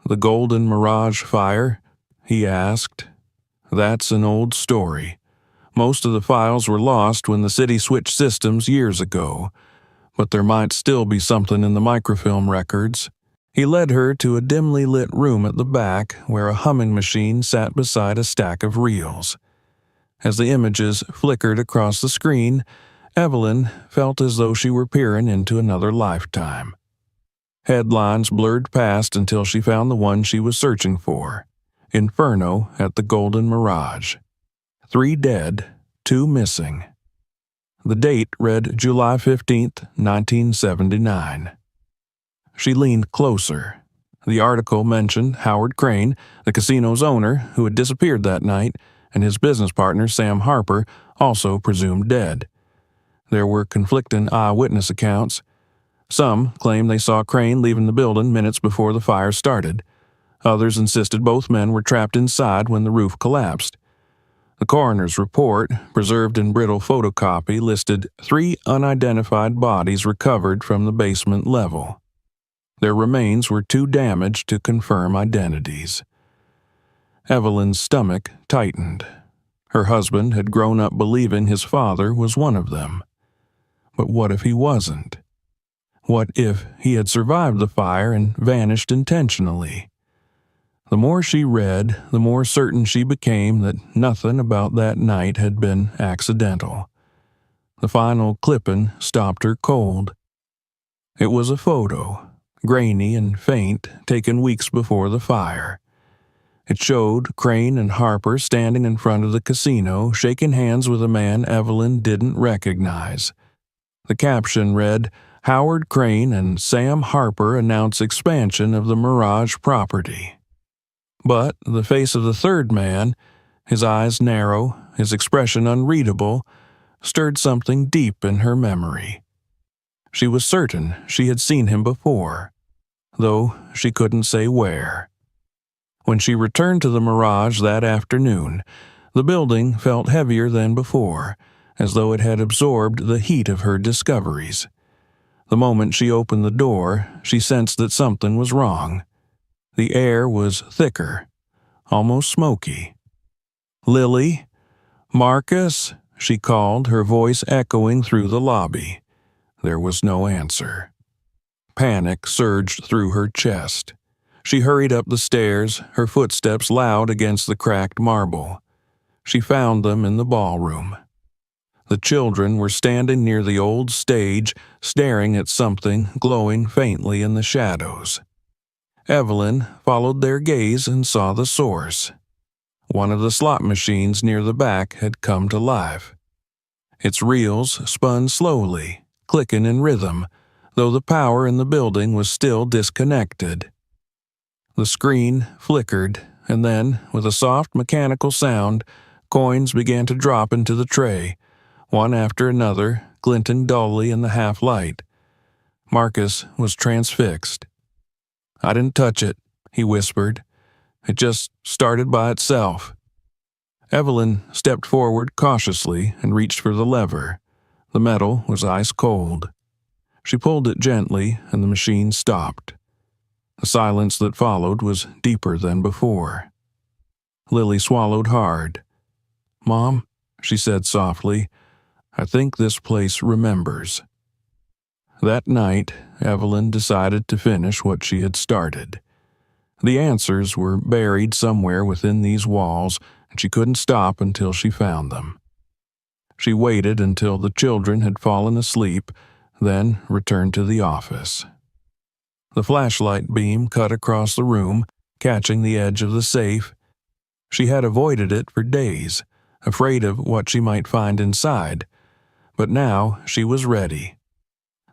"The Golden Mirage fire?" he asked. "That's an old story. Most of the files were lost when the city switched systems years ago, but there might still be something in the microfilm records." He led her to a dimly lit room at the back where a humming machine sat beside a stack of reels. As the images flickered across the screen, Evelyn felt as though she were peering into another lifetime. Headlines blurred past until she found the one she was searching for: Inferno at the Golden Mirage. 3 dead, 2 missing. The date read July 15th, 1979. She leaned closer. The article mentioned Howard Crane, the casino's owner, who had disappeared that night, and his business partner, Sam Harper, also presumed dead. There were conflicting eyewitness accounts. Some claimed they saw Crane leaving the building minutes before the fire started. Others insisted both men were trapped inside when the roof collapsed. The coroner's report, preserved in brittle photocopy, listed 3 unidentified bodies recovered from the basement level. Their remains were too damaged to confirm identities. Evelyn's stomach tightened. Her husband had grown up believing his father was one of them. But what if he wasn't? What if he had survived the fire and vanished intentionally? The more she read, the more certain she became that nothing about that night had been accidental. The final clipping stopped her cold. It was a photo, grainy and faint, taken weeks before the fire. It showed Crane and Harper standing in front of the casino, shaking hands with a man Evelyn didn't recognize. The caption read, "Howard Crane and Sam Harper announce expansion of the Mirage property." But the face of the third man, his eyes narrow, his expression unreadable, stirred something deep in her memory. She was certain she had seen him before, though she couldn't say where. When she returned to the Mirage that afternoon, the building felt heavier than before, as though it had absorbed the heat of her discoveries. The moment she opened the door, she sensed that something was wrong. The air was thicker, almost smoky. "Lily? Marcus?" she called, her voice echoing through the lobby. There was no answer. Panic surged through her chest. She hurried up the stairs, her footsteps loud against the cracked marble. She found them in the ballroom. The children were standing near the old stage, staring at something glowing faintly in the shadows. Evelyn followed their gaze and saw the source. One of the slot machines near the back had come to life. Its reels spun slowly, clicking in rhythm, though the power in the building was still disconnected. The screen flickered, and then, with a soft mechanical sound, coins began to drop into the tray, one after another, glinting dully in the half-light. Marcus was transfixed. "I didn't touch it," he whispered. "It just started by itself." Evelyn stepped forward cautiously and reached for the lever. The metal was ice cold. She pulled it gently, and the machine stopped. The silence that followed was deeper than before. Lily swallowed hard. "Mom," she said softly, "I think this place remembers." That night, Evelyn decided to finish what she had started. The answers were buried somewhere within these walls, and she couldn't stop until she found them. She waited until the children had fallen asleep, then returned to the office. The flashlight beam cut across the room, catching the edge of the safe. She had avoided it for days, afraid of what she might find inside, but now she was ready.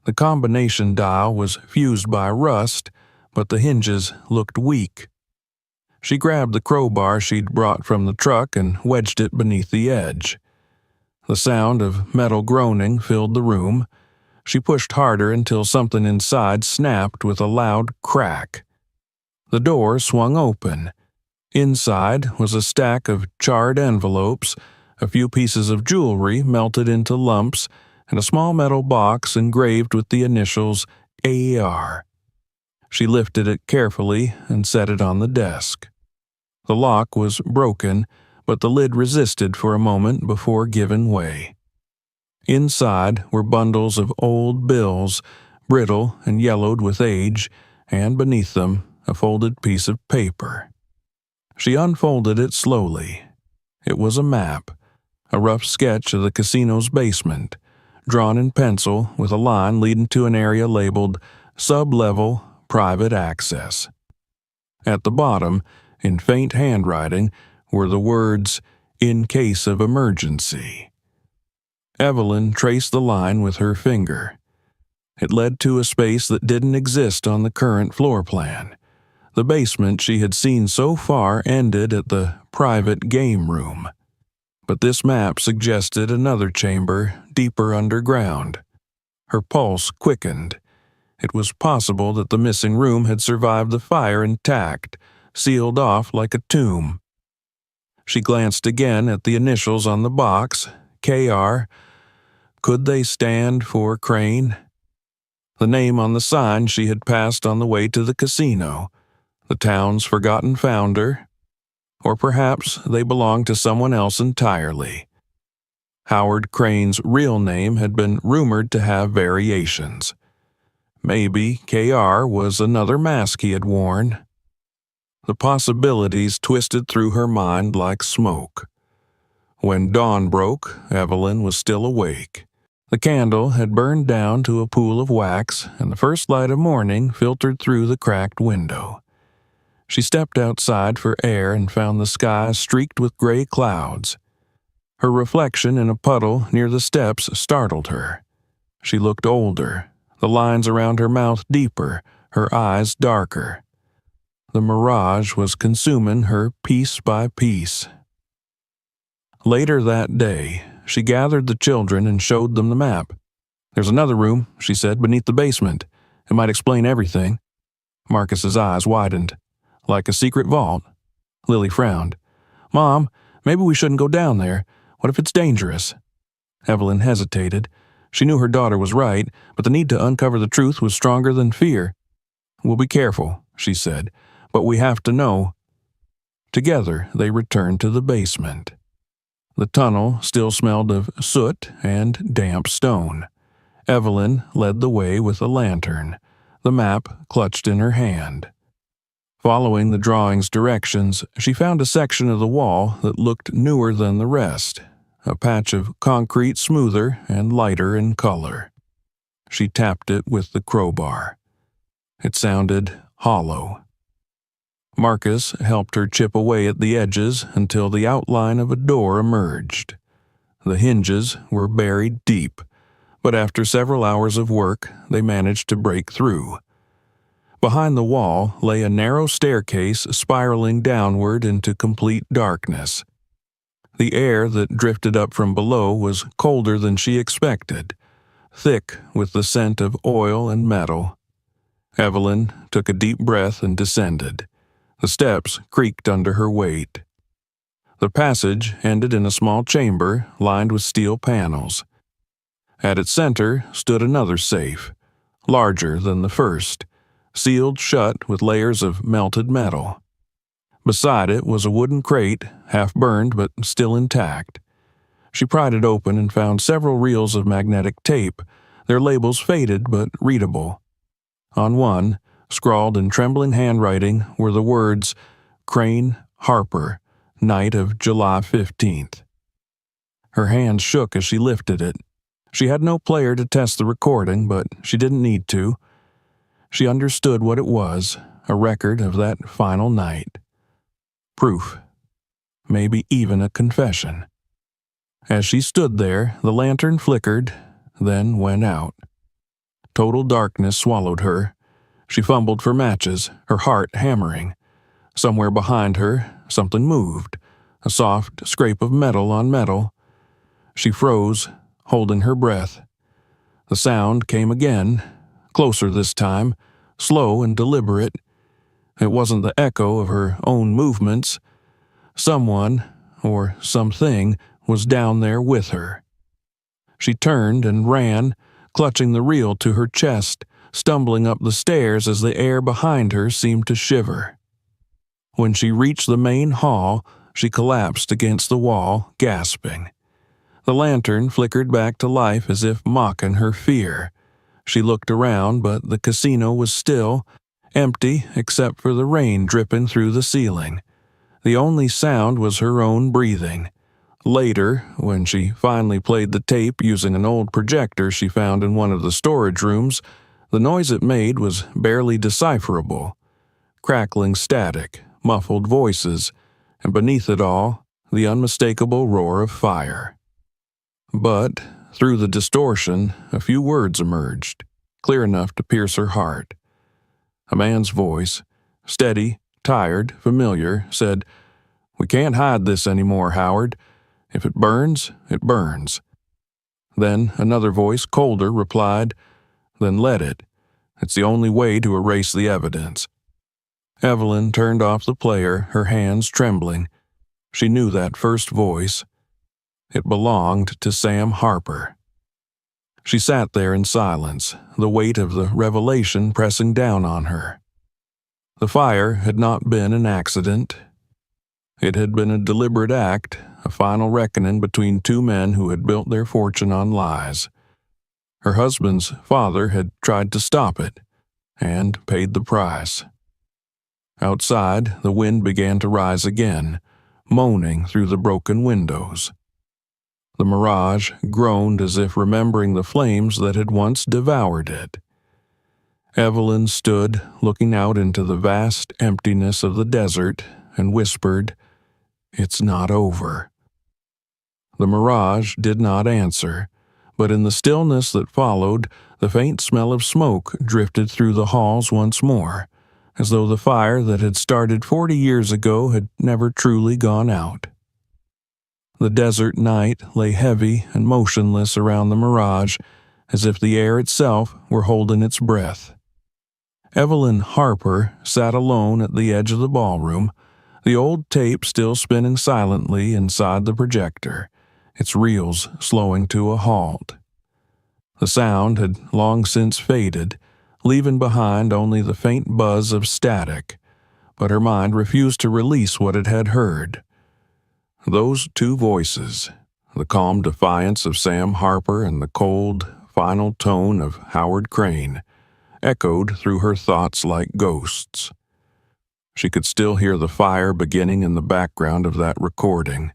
The combination dial was fused by rust, but the hinges looked weak. She grabbed the crowbar she'd brought from the truck and wedged it beneath the edge. The sound of metal groaning filled the room. She pushed harder until something inside snapped with a loud crack. The door swung open. Inside was a stack of charred envelopes, a few pieces of jewelry melted into lumps, and a small metal box engraved with the initials AR. She lifted it carefully and set it on the desk. The lock was broken, but the lid resisted for a moment before giving way. Inside were bundles of old bills, brittle and yellowed with age, and beneath them a folded piece of paper. She unfolded it slowly. It was a map, a rough sketch of the casino's basement, drawn in pencil with a line leading to an area labeled Sub-Level Private Access. At the bottom, in faint handwriting, were the words, "In case of emergency." Evelyn traced the line with her finger. It led to a space that didn't exist on the current floor plan. The basement she had seen so far ended at the private game room. But this map suggested another chamber, deeper underground. Her pulse quickened. It was possible that the missing room had survived the fire intact, sealed off like a tomb. She glanced again at the initials on the box, KR. Could they stand for Crane? The name on the sign she had passed on the way to the casino, the town's forgotten founder, or perhaps they belonged to someone else entirely. Howard Crane's real name had been rumored to have variations. Maybe KR was another mask he had worn. The possibilities twisted through her mind like smoke. When dawn broke, Evelyn was still awake. The candle had burned down to a pool of wax, and the first light of morning filtered through the cracked window. She stepped outside for air and found the sky streaked with gray clouds. Her reflection in a puddle near the steps startled her. She looked older, the lines around her mouth deeper, her eyes darker. The mirage was consuming her piece by piece. Later that day, she gathered the children and showed them the map. "There's another room," she said, "beneath the basement. It might explain everything." Marcus's eyes widened. "Like a secret vault?" Lily frowned. "Mom, maybe we shouldn't go down there. What if it's dangerous?" Evelyn hesitated. She knew her daughter was right, but the need to uncover the truth was stronger than fear. "We'll be careful," she said, "but we have to know." Together, they returned to the basement. The tunnel still smelled of soot and damp stone. Evelyn led the way with a lantern, the map clutched in her hand. Following the drawing's directions, she found a section of the wall that looked newer than the rest, a patch of concrete smoother and lighter in color. She tapped it with the crowbar. It sounded hollow. Marcus helped her chip away at the edges until the outline of a door emerged. The hinges were buried deep, but after several hours of work, they managed to break through. Behind the wall lay a narrow staircase spiraling downward into complete darkness. The air that drifted up from below was colder than she expected, thick with the scent of oil and metal. Evelyn took a deep breath and descended. The steps creaked under her weight. The passage ended in a small chamber lined with steel panels. At its center stood another safe, larger than the first, sealed shut with layers of melted metal. Beside it was a wooden crate, half burned but still intact. She pried it open and found several reels of magnetic tape, their labels faded but readable. On one, scrawled in trembling handwriting, were the words, "Crane, Harper, night of July 15th. Her hands shook as she lifted it. She had no player to test the recording, but she didn't need to. She understood what it was, a record of that final night. Proof. Maybe even a confession. As she stood there, the lantern flickered, then went out. Total darkness swallowed her. She fumbled for matches, her heart hammering. Somewhere behind her, something moved, a soft scrape of metal on metal. She froze, holding her breath. The sound came again, closer this time, slow and deliberate. It wasn't the echo of her own movements. Someone, or something, was down there with her. She turned and ran, clutching the reel to her chest, stumbling up the stairs as the air behind her seemed to shiver. When she reached the main hall, she collapsed against the wall, gasping. The lantern flickered back to life as if mocking her fear. She looked around, but the casino was still, empty except for the rain dripping through the ceiling. The only sound was her own breathing. Later, when she finally played the tape using an old projector she found in one of the storage rooms, the noise it made was barely decipherable. Crackling static, muffled voices, and beneath it all, the unmistakable roar of fire. But, through the distortion, a few words emerged, clear enough to pierce her heart. A man's voice, steady, tired, familiar, said, "We can't hide this anymore, Howard. If it burns, it burns." Then another voice, colder, replied, "Then let it. It's the only way to erase the evidence." Evelyn turned off the player, her hands trembling. She knew that first voice. It belonged to Sam Harper. She sat there in silence, the weight of the revelation pressing down on her. The fire had not been an accident. It had been a deliberate act, a final reckoning between two men who had built their fortune on lies. Her husband's father had tried to stop it, and paid the price. Outside, the wind began to rise again, moaning through the broken windows. The mirage groaned as if remembering the flames that had once devoured it. Evelyn stood looking out into the vast emptiness of the desert and whispered, "It's not over." The mirage did not answer, but in the stillness that followed, the faint smell of smoke drifted through the halls once more, as though the fire that had started 40 years ago had never truly gone out. The desert night lay heavy and motionless around the mirage, as if the air itself were holding its breath. Evelyn Harper sat alone at the edge of the ballroom, the old tape still spinning silently inside the projector, its reels slowing to a halt. The sound had long since faded, leaving behind only the faint buzz of static, but her mind refused to release what it had heard. Those two voices, the calm defiance of Sam Harper and the cold, final tone of Howard Crane, echoed through her thoughts like ghosts. She could still hear the fire beginning in the background of that recording,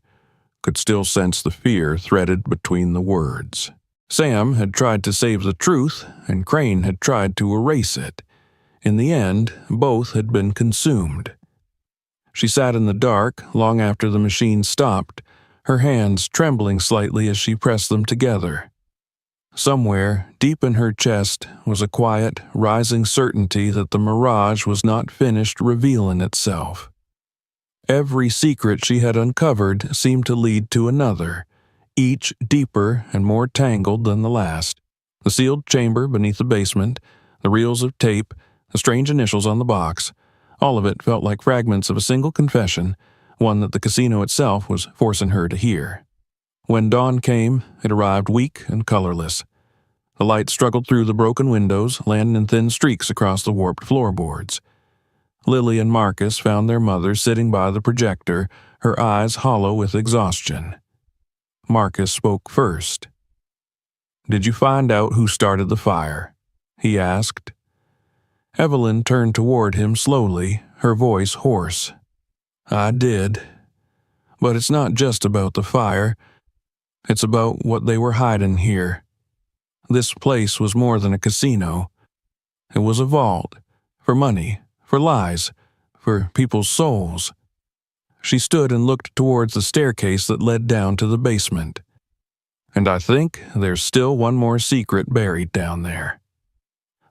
could still sense the fear threaded between the words. Sam had tried to save the truth, and Crane had tried to erase it. In the end, both had been consumed. She sat in the dark long after the machine stopped, her hands trembling slightly as she pressed them together. Somewhere, deep in her chest, was a quiet, rising certainty that the mirage was not finished revealing itself. Every secret she had uncovered seemed to lead to another, each deeper and more tangled than the last. The sealed chamber beneath the basement, the reels of tape, the strange initials on the box, all of it felt like fragments of a single confession, one that the casino itself was forcing her to hear. When dawn came, it arrived weak and colorless. The light struggled through the broken windows, landing in thin streaks across the warped floorboards. Lily and Marcus found their mother sitting by the projector, her eyes hollow with exhaustion. Marcus spoke first. "Did you find out who started the fire?" he asked. Evelyn turned toward him slowly, her voice hoarse. "I did. But it's not just about the fire. It's about what they were hiding here. This place was more than a casino. It was a vault, for money, for lies, for people's souls." She stood and looked towards the staircase that led down to the basement. "And I think there's still one more secret buried down there."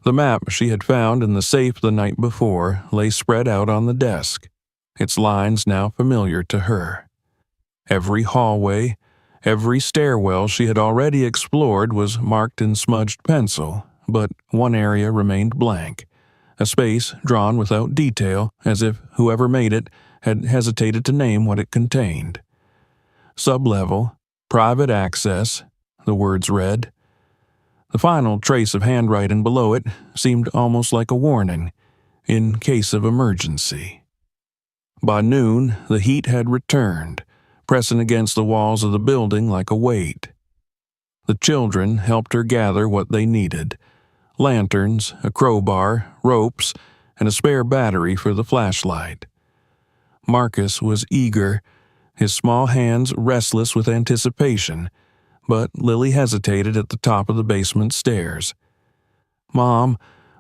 The map she had found in the safe the night before lay spread out on the desk, its lines now familiar to her. Every hallway, every stairwell she had already explored was marked in smudged pencil, but one area remained blank, a space drawn without detail, as if whoever made it had hesitated to name what it contained. "Sublevel, private access," the words read. The final trace of handwriting below it seemed almost like a warning, in case of emergency. By noon, the heat had returned, pressing against the walls of the building like a weight. The children helped her gather what they needed: lanterns, a crowbar, ropes, and a spare battery for the flashlight. Marcus was eager, his small hands restless with anticipation, but Lily hesitated at the top of the basement stairs. "Mom,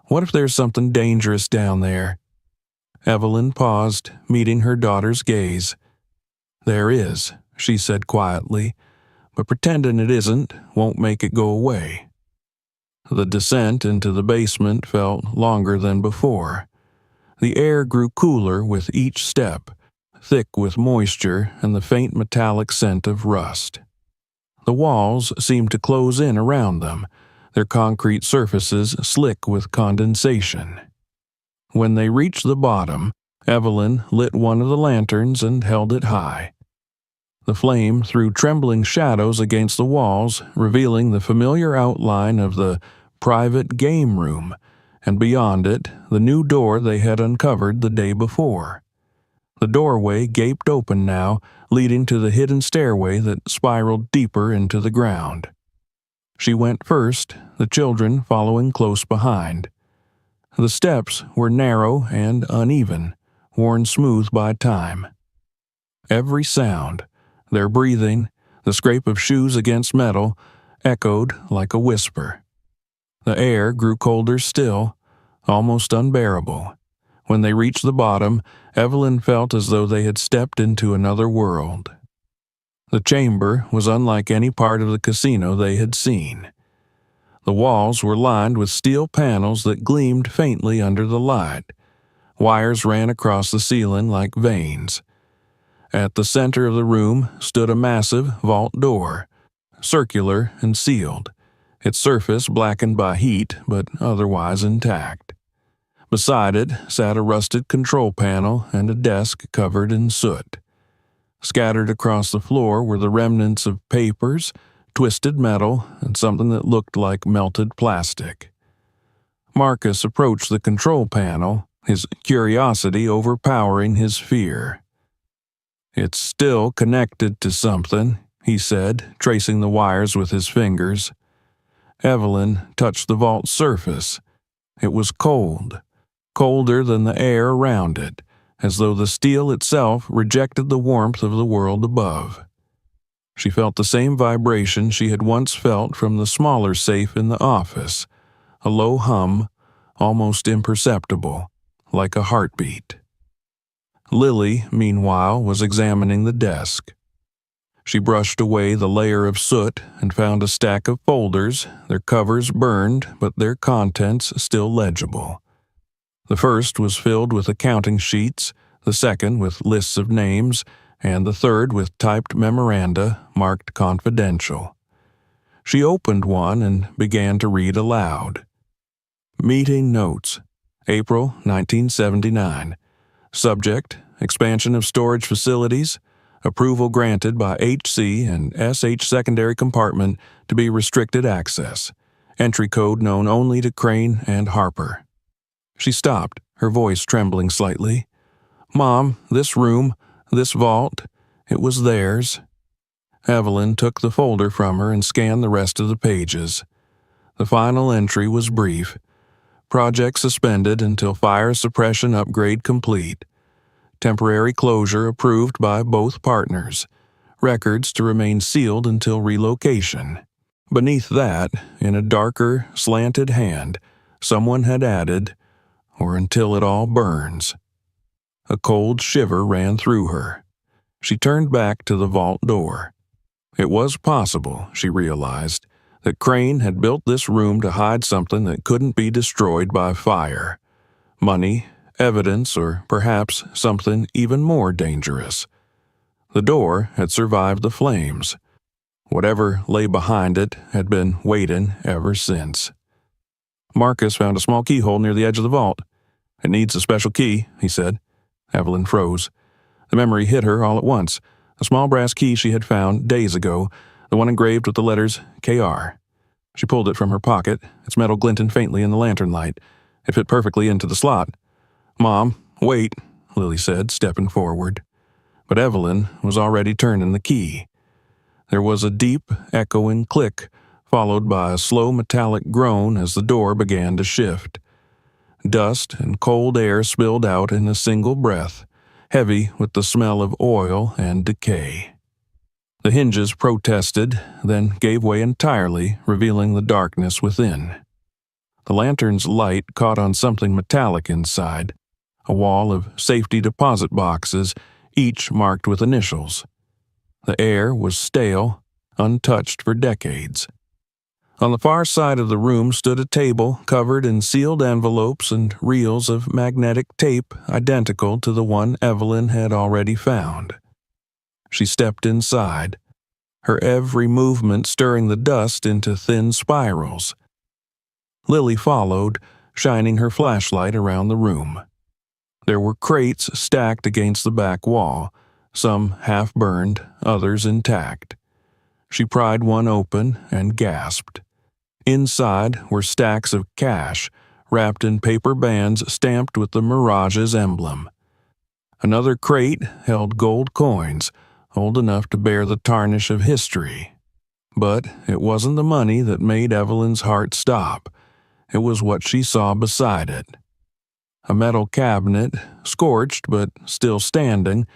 what if there's something dangerous down there?" Evelyn paused, meeting her daughter's gaze. "There is," she said quietly, "but pretending it isn't won't make it go away." The descent into the basement felt longer than before. The air grew cooler with each step, thick with moisture and the faint metallic scent of rust. The walls seemed to close in around them, their concrete surfaces slick with condensation. When they reached the bottom, Evelyn lit one of the lanterns and held it high. The flame threw trembling shadows against the walls, revealing the familiar outline of the private game room, and beyond it, the new door they had uncovered the day before. The doorway gaped open now, leading to the hidden stairway that spiraled deeper into the ground. She went first, the children following close behind. The steps were narrow and uneven, worn smooth by time. Every sound, their breathing, the scrape of shoes against metal, echoed like a whisper. The air grew colder still, almost unbearable. When they reached the bottom, Evelyn felt as though they had stepped into another world. The chamber was unlike any part of the casino they had seen. The walls were lined with steel panels that gleamed faintly under the light. Wires ran across the ceiling like veins. At the center of the room stood a massive vault door, circular and sealed, its surface blackened by heat but otherwise intact. Beside it sat a rusted control panel and a desk covered in soot. Scattered across the floor were the remnants of papers, twisted metal, and something that looked like melted plastic. Marcus approached the control panel, his curiosity overpowering his fear. "It's still connected to something," he said, tracing the wires with his fingers. Evelyn touched the vault's surface. It was cold, colder than the air around it, as though the steel itself rejected the warmth of the world above. She felt the same vibration she had once felt from the smaller safe in the office, a low hum, almost imperceptible, like a heartbeat. Lily, meanwhile, was examining the desk. She brushed away the layer of soot and found a stack of folders, their covers burned but their contents still legible. The first was filled with accounting sheets, the second with lists of names, and the third with typed memoranda marked confidential. She opened one and began to read aloud. Meeting notes. April 1979. Subject, expansion of storage facilities. Approval granted by HC and SH secondary compartment to be restricted access. Entry code known only to Crane and Harper. She stopped, her voice trembling slightly. "Mom, this room, this vault, it was theirs." Evelyn took the folder from her and scanned the rest of the pages. The final entry was brief. Project suspended until fire suppression upgrade complete. Temporary closure approved by both partners. Records to remain sealed until relocation. Beneath that, in a darker, slanted hand, someone had added, "or until it all burns." A cold shiver ran through her. She turned back to the vault door. It was possible, she realized, that Crane had built this room to hide something that couldn't be destroyed by fire. Money, evidence, or perhaps something even more dangerous. The door had survived the flames. Whatever lay behind it had been waiting ever since. Marcus found a small keyhole near the edge of the vault. "It needs a special key," he said. Evelyn froze. The memory hit her all at once. A small brass key she had found days ago, the one engraved with the letters KR. She pulled it from her pocket, its metal glinting faintly in the lantern light. It fit perfectly into the slot. "Mom, wait," Lily said, stepping forward. But Evelyn was already turning the key. There was a deep, echoing click, followed by a slow metallic groan as the door began to shift. Dust and cold air spilled out in a single breath, heavy with the smell of oil and decay. The hinges protested, then gave way entirely, revealing the darkness within. The lantern's light caught on something metallic inside, a wall of safety deposit boxes, each marked with initials. The air was stale, untouched for decades. On the far side of the room stood a table covered in sealed envelopes and reels of magnetic tape identical to the one Evelyn had already found. She stepped inside, her every movement stirring the dust into thin spirals. Lily followed, shining her flashlight around the room. There were crates stacked against the back wall, some half-burned, others intact. She pried one open and gasped. Inside were stacks of cash, wrapped in paper bands stamped with the Mirage's emblem. Another crate held gold coins, old enough to bear the tarnish of history. But it wasn't the money that made Evelyn's heart stop. It was what she saw beside it. A metal cabinet, scorched but still standing,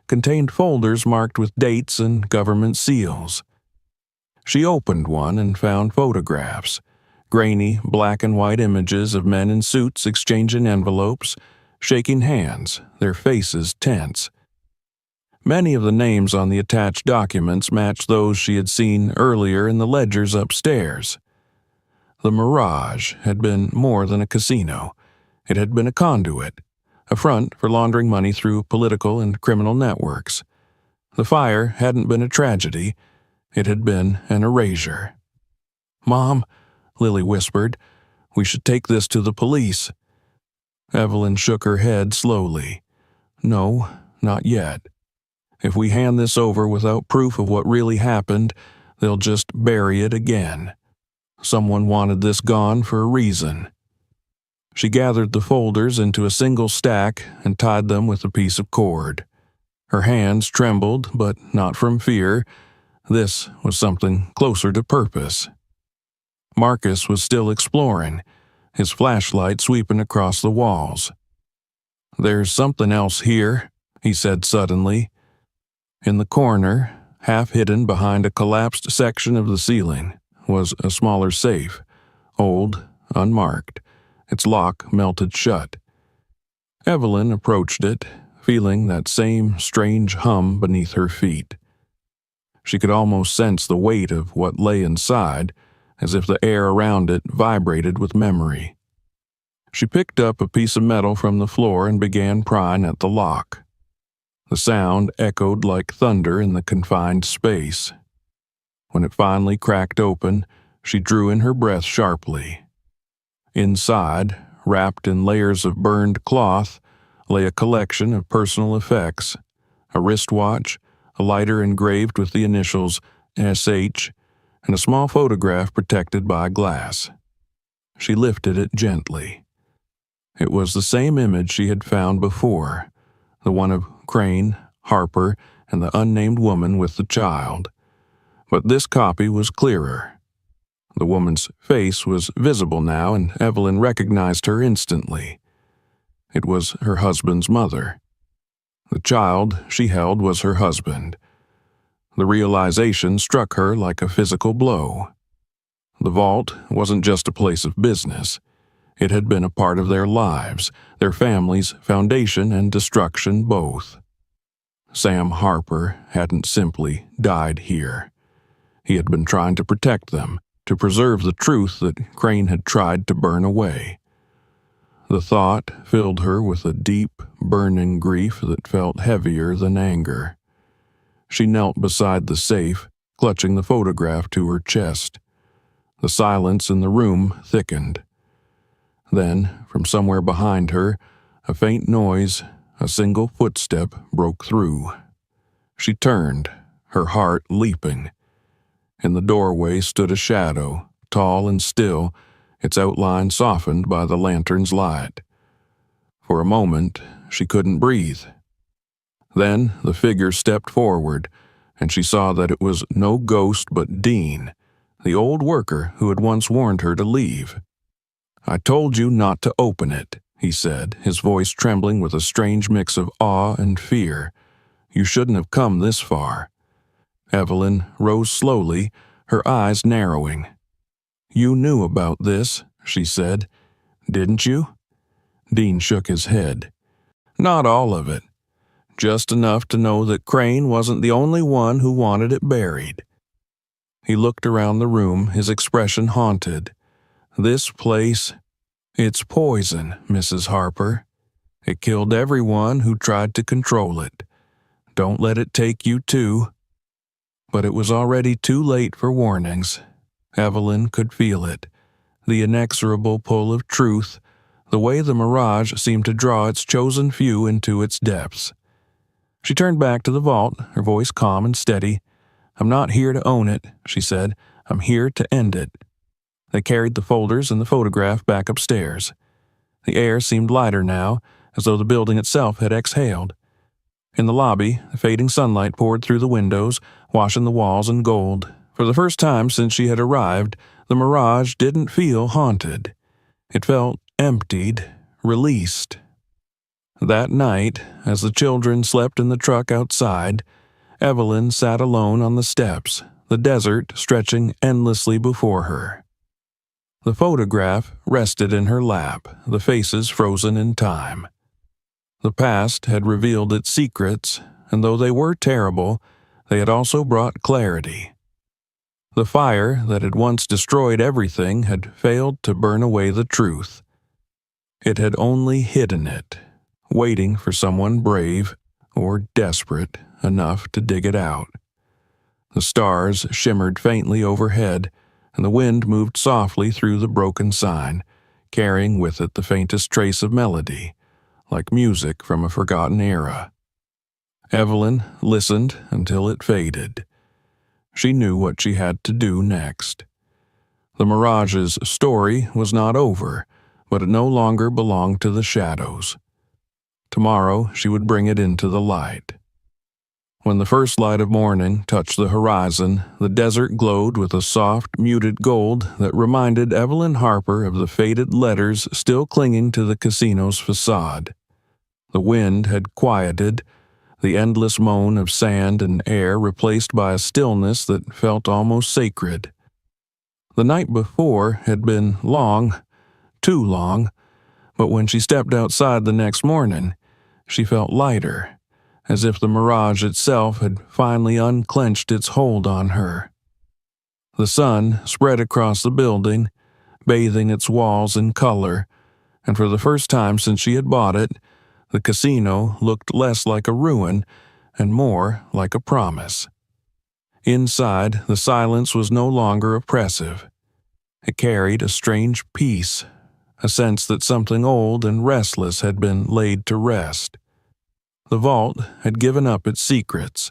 contained folders marked with dates and government seals. She opened one and found photographs, grainy black and white images of men in suits exchanging envelopes, shaking hands, their faces tense. Many of the names on the attached documents matched those she had seen earlier in the ledgers upstairs. The Mirage had been more than a casino. It had been a conduit, a front for laundering money through political and criminal networks. The fire hadn't been a tragedy. It had been an erasure. "Mom," Lily whispered, "we should take this to the police." Evelyn shook her head slowly. "No, not yet. If we hand this over without proof of what really happened, they'll just bury it again. Someone wanted this gone for a reason." She gathered the folders into a single stack and tied them with a piece of cord. Her hands trembled, but not from fear. This was something closer to purpose. Marcus was still exploring, his flashlight sweeping across the walls. "There's something else here," he said suddenly. In the corner, half hidden behind a collapsed section of the ceiling, was a smaller safe, old, unmarked, its lock melted shut. Evelyn approached it, feeling that same strange hum beneath her feet. She could almost sense the weight of what lay inside, as if the air around it vibrated with memory. She picked up a piece of metal from the floor and began prying at the lock. The sound echoed like thunder in the confined space. When it finally cracked open, she drew in her breath sharply. Inside, wrapped in layers of burned cloth, lay a collection of personal effects: a wristwatch, a lighter engraved with the initials SH, and a small photograph protected by glass. She lifted it gently. It was the same image she had found before, the one of Crane, Harper, and the unnamed woman with the child. But this copy was clearer. The woman's face was visible now, and Evelyn recognized her instantly. It was her husband's mother. The child she held was her husband. The realization struck her like a physical blow. The vault wasn't just a place of business. It had been a part of their lives, their family's foundation and destruction both. Sam Harper hadn't simply died here. He had been trying to protect them, to preserve the truth that Crane had tried to burn away. The thought filled her with a deep, burning grief that felt heavier than anger. She knelt beside the safe, clutching the photograph to her chest. The silence in the room thickened. Then, from somewhere behind her, a faint noise, a single footstep broke through. She turned, her heart leaping. In the doorway stood a shadow, tall and still, its outline softened by the lantern's light. For a moment, she couldn't breathe. Then the figure stepped forward, and she saw that it was no ghost but Dean, the old worker who had once warned her to leave. "I told you not to open it," he said, his voice trembling with a strange mix of awe and fear. "You shouldn't have come this far." Evelyn rose slowly, her eyes narrowing. "You knew about this," she said. "Didn't you?" Dean shook his head. "Not all of it. Just enough to know that Crane wasn't the only one who wanted it buried." He looked around the room, his expression haunted. "This place, it's poison, Mrs. Harper. It killed everyone who tried to control it. Don't let it take you too." But it was already too late for warnings. Evelyn could feel it, the inexorable pull of truth, the way the mirage seemed to draw its chosen few into its depths. She turned back to the vault, her voice calm and steady. "I'm not here to own it," she said. "I'm here to end it." They carried the folders and the photograph back upstairs. The air seemed lighter now, as though the building itself had exhaled. In the lobby, the fading sunlight poured through the windows, washing the walls in gold. For the first time since she had arrived, the mirage didn't feel haunted. It felt emptied, released. That night, as the children slept in the truck outside, Evelyn sat alone on the steps, the desert stretching endlessly before her. The photograph rested in her lap, the faces frozen in time. The past had revealed its secrets, and though they were terrible, they had also brought clarity. The fire that had once destroyed everything had failed to burn away the truth. It had only hidden it, waiting for someone brave or desperate enough to dig it out. The stars shimmered faintly overhead, and the wind moved softly through the broken sign, carrying with it the faintest trace of melody, like music from a forgotten era. Evelyn listened until it faded. She knew what she had to do next. The Mirage's story was not over, but it no longer belonged to the shadows. Tomorrow she would bring it into the light. When the first light of morning touched the horizon, the desert glowed with a soft, muted gold that reminded Evelyn Harper of the faded letters still clinging to the casino's facade. The wind had quieted, the endless moan of sand and air replaced by a stillness that felt almost sacred. The night before had been long, too long, but when she stepped outside the next morning, she felt lighter, as if the mirage itself had finally unclenched its hold on her. The sun spread across the building, bathing its walls in color, and for the first time since she had bought it, the casino looked less like a ruin and more like a promise. Inside, the silence was no longer oppressive. It carried a strange peace, a sense that something old and restless had been laid to rest. The vault had given up its secrets.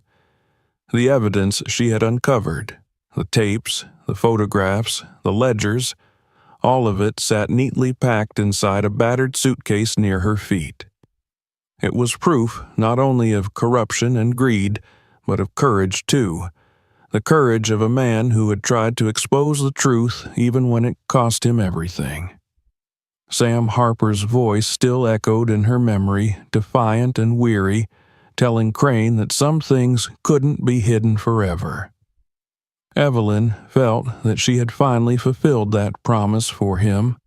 The evidence she had uncovered, the tapes, the photographs, the ledgers, all of it sat neatly packed inside a battered suitcase near her feet. It was proof not only of corruption and greed, but of courage too, the courage of a man who had tried to expose the truth even when it cost him everything. Sam Harper's voice still echoed in her memory, defiant and weary, telling Crane that some things couldn't be hidden forever. Evelyn felt that she had finally fulfilled that promise for him.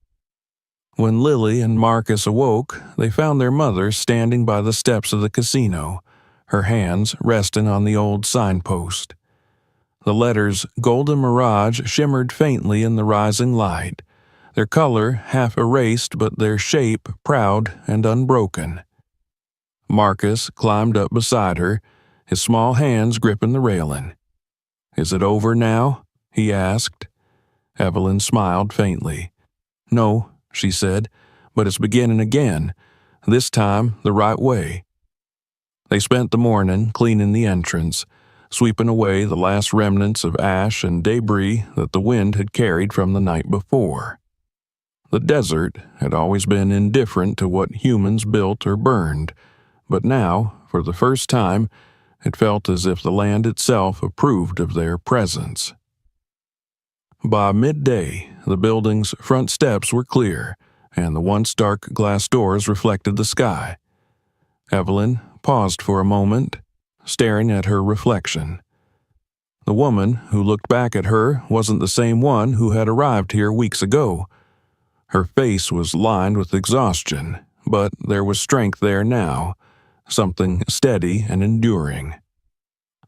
When Lily and Marcus awoke, they found their mother standing by the steps of the casino, her hands resting on the old signpost. The letters Golden Mirage shimmered faintly in the rising light, their color half erased but their shape proud and unbroken. Marcus climbed up beside her, his small hands gripping the railing. "Is it over now?" he asked. Evelyn smiled faintly. "No," she said, "but it's beginning again, this time the right way." They spent the morning cleaning the entrance, sweeping away the last remnants of ash and debris that the wind had carried from the night before. The desert had always been indifferent to what humans built or burned, but now, for the first time, it felt as if the land itself approved of their presence. By midday, the building's front steps were clear, and the once dark glass doors reflected the sky. Evelyn paused for a moment, staring at her reflection. The woman who looked back at her wasn't the same one who had arrived here weeks ago. Her face was lined with exhaustion, but there was strength there now, something steady and enduring.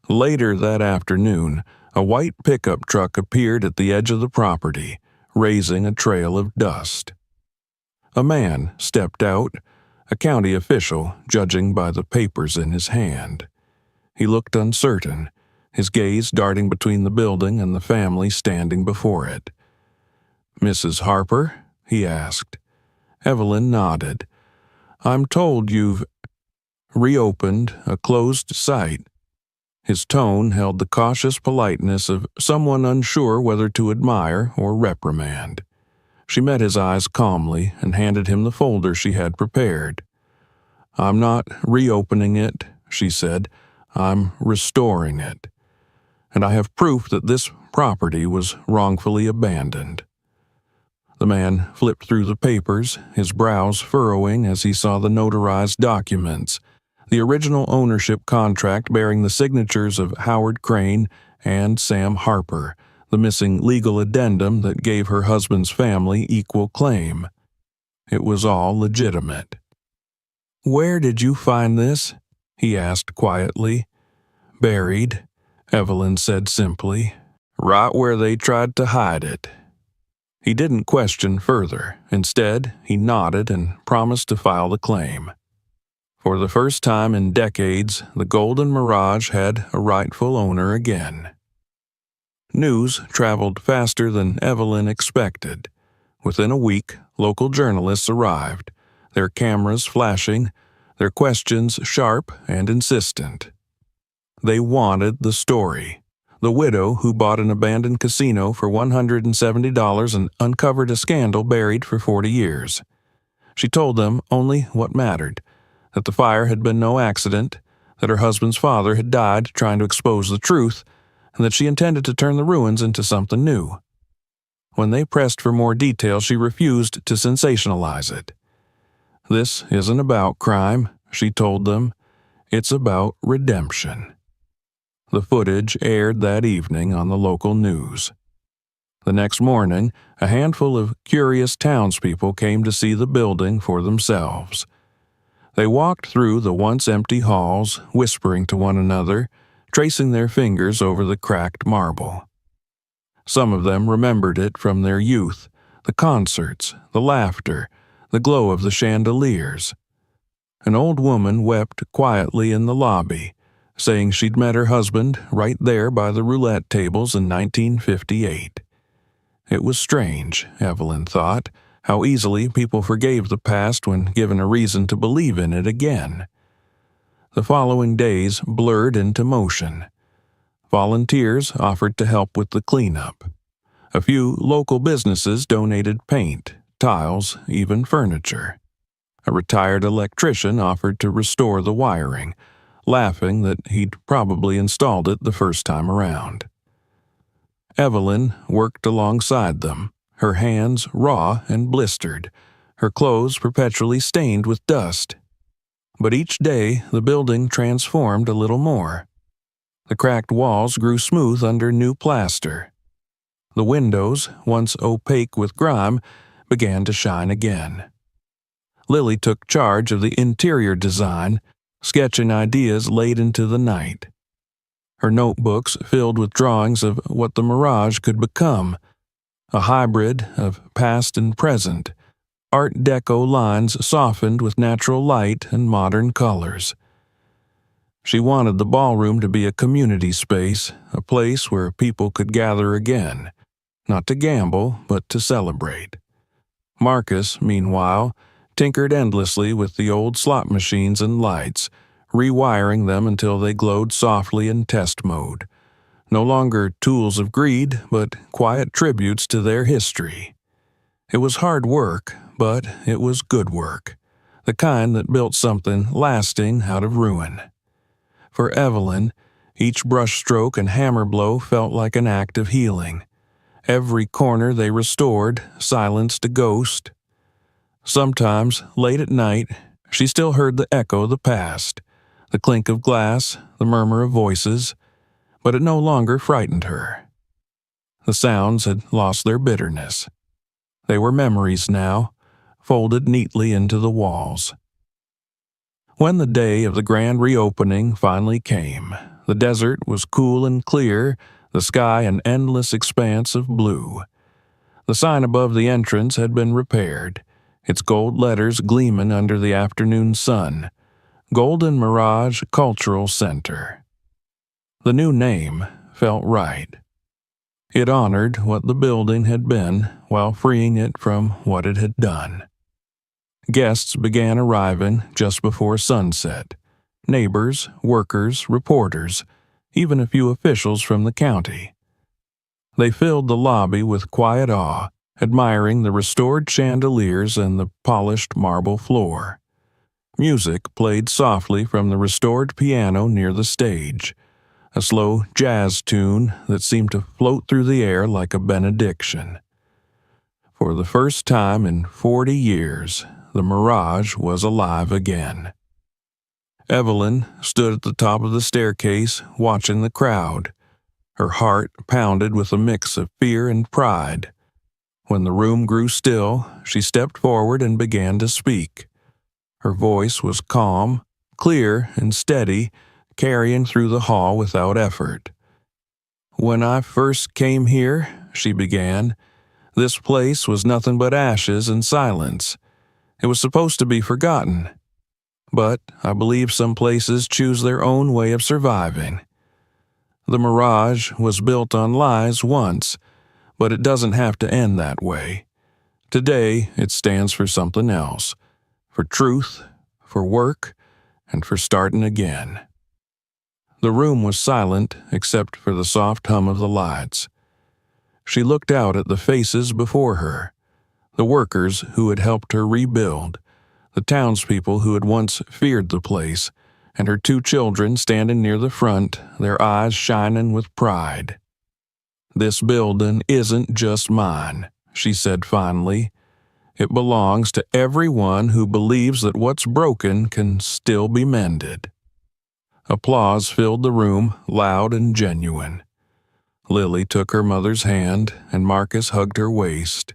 Later that afternoon, a white pickup truck appeared at the edge of the property, raising a trail of dust. A man stepped out, a county official, judging by the papers in his hand. He looked uncertain, his gaze darting between the building and the family standing before it. "Mrs. Harper?" he asked. Evelyn nodded. "I'm told you've reopened a closed site." His tone held the cautious politeness of someone unsure whether to admire or reprimand. She met his eyes calmly and handed him the folder she had prepared. "I'm not reopening it," she said. "I'm restoring it. And I have proof that this property was wrongfully abandoned." The man flipped through the papers, his brows furrowing as he saw the notarized documents, the original ownership contract bearing the signatures of Howard Crane and Sam Harper, the missing legal addendum that gave her husband's family equal claim. It was all legitimate. "Where did you find this?" he asked quietly. "Buried," Evelyn said simply, "right where they tried to hide it." He didn't question further. Instead, he nodded and promised to file the claim. For the first time in decades, the Golden Mirage had a rightful owner again. News traveled faster than Evelyn expected. Within a week, local journalists arrived, their cameras flashing, their questions sharp and insistent. They wanted the story. The widow who bought an abandoned casino for $170 and uncovered a scandal buried for 40 years. She told them only what mattered, that the fire had been no accident, that her husband's father had died trying to expose the truth, and that she intended to turn the ruins into something new. When they pressed for more detail, she refused to sensationalize it. "This isn't about crime," she told them. "It's about redemption." The footage aired that evening on the local news. The next morning, a handful of curious townspeople came to see the building for themselves. They walked through the once empty halls, whispering to one another, tracing their fingers over the cracked marble. Some of them remembered it from their youth, the concerts, the laughter, the glow of the chandeliers. An old woman wept quietly in the lobby, saying she'd met her husband right there by the roulette tables in 1958. It was strange, Evelyn thought, how easily people forgave the past when given a reason to believe in it again. The following days blurred into motion. Volunteers offered to help with the cleanup. A few local businesses donated paint, tiles, even furniture. A retired electrician offered to restore the wiring, laughing that he'd probably installed it the first time around. Evelyn worked alongside them, her hands raw and blistered, her clothes perpetually stained with dust. But each day the building transformed a little more. The cracked walls grew smooth under new plaster. The windows, once opaque with grime, began to shine again. Lily took charge of the interior design, sketching ideas late into the night. Her notebooks filled with drawings of what the Mirage could become, a hybrid of past and present, Art Deco lines softened with natural light and modern colors. She wanted the ballroom to be a community space, a place where people could gather again, not to gamble, but to celebrate. Marcus, meanwhile, tinkered endlessly with the old slot machines and lights, rewiring them until they glowed softly in test mode. No longer tools of greed, but quiet tributes to their history. It was hard work, but it was good work, the kind that built something lasting out of ruin. For Evelyn, each brushstroke and hammer blow felt like an act of healing. Every corner they restored silenced a ghost. Sometimes, late at night, she still heard the echo of the past, the clink of glass, the murmur of voices, but it no longer frightened her. The sounds had lost their bitterness. They were memories now, folded neatly into the walls. When the day of the grand reopening finally came, the desert was cool and clear, the sky an endless expanse of blue. The sign above the entrance had been repaired, its gold letters gleaming under the afternoon sun. Golden Mirage Cultural Center. The new name felt right. It honored what the building had been while freeing it from what it had done. Guests began arriving just before sunset. Neighbors, workers, reporters, even a few officials from the county. They filled the lobby with quiet awe, admiring the restored chandeliers and the polished marble floor. Music played softly from the restored piano near the stage, a slow jazz tune that seemed to float through the air like a benediction. For the first time in 40 years, the Mirage was alive again. Evelyn stood at the top of the staircase, watching the crowd. Her heart pounded with a mix of fear and pride. When the room grew still, she stepped forward and began to speak. Her voice was calm, clear, and steady, carrying through the hall without effort. "When I first came here," she began, "this place was nothing but ashes and silence. It was supposed to be forgotten. But I believe some places choose their own way of surviving. The Mirage was built on lies once, but it doesn't have to end that way. Today, it stands for something else. For truth, for work, and for starting again." The room was silent except for the soft hum of the lights. She looked out at the faces before her, the workers who had helped her rebuild, the townspeople who had once feared the place, and her 2 children standing near the front, their eyes shining with pride. "This building isn't just mine," she said finally. "It belongs to everyone who believes that what's broken can still be mended." Applause filled the room, loud and genuine. Lily took her mother's hand, and Marcus hugged her waist.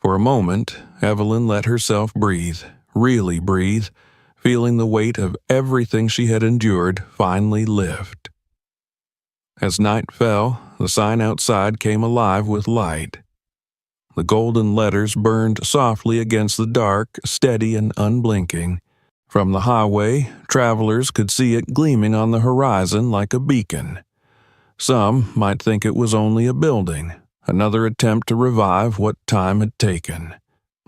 For a moment, Evelyn let herself breathe, really breathe, feeling the weight of everything she had endured finally lift. As night fell, the sign outside came alive with light. The golden letters burned softly against the dark, steady and unblinking. From the highway, travelers could see it gleaming on the horizon like a beacon. Some might think it was only a building, another attempt to revive what time had taken.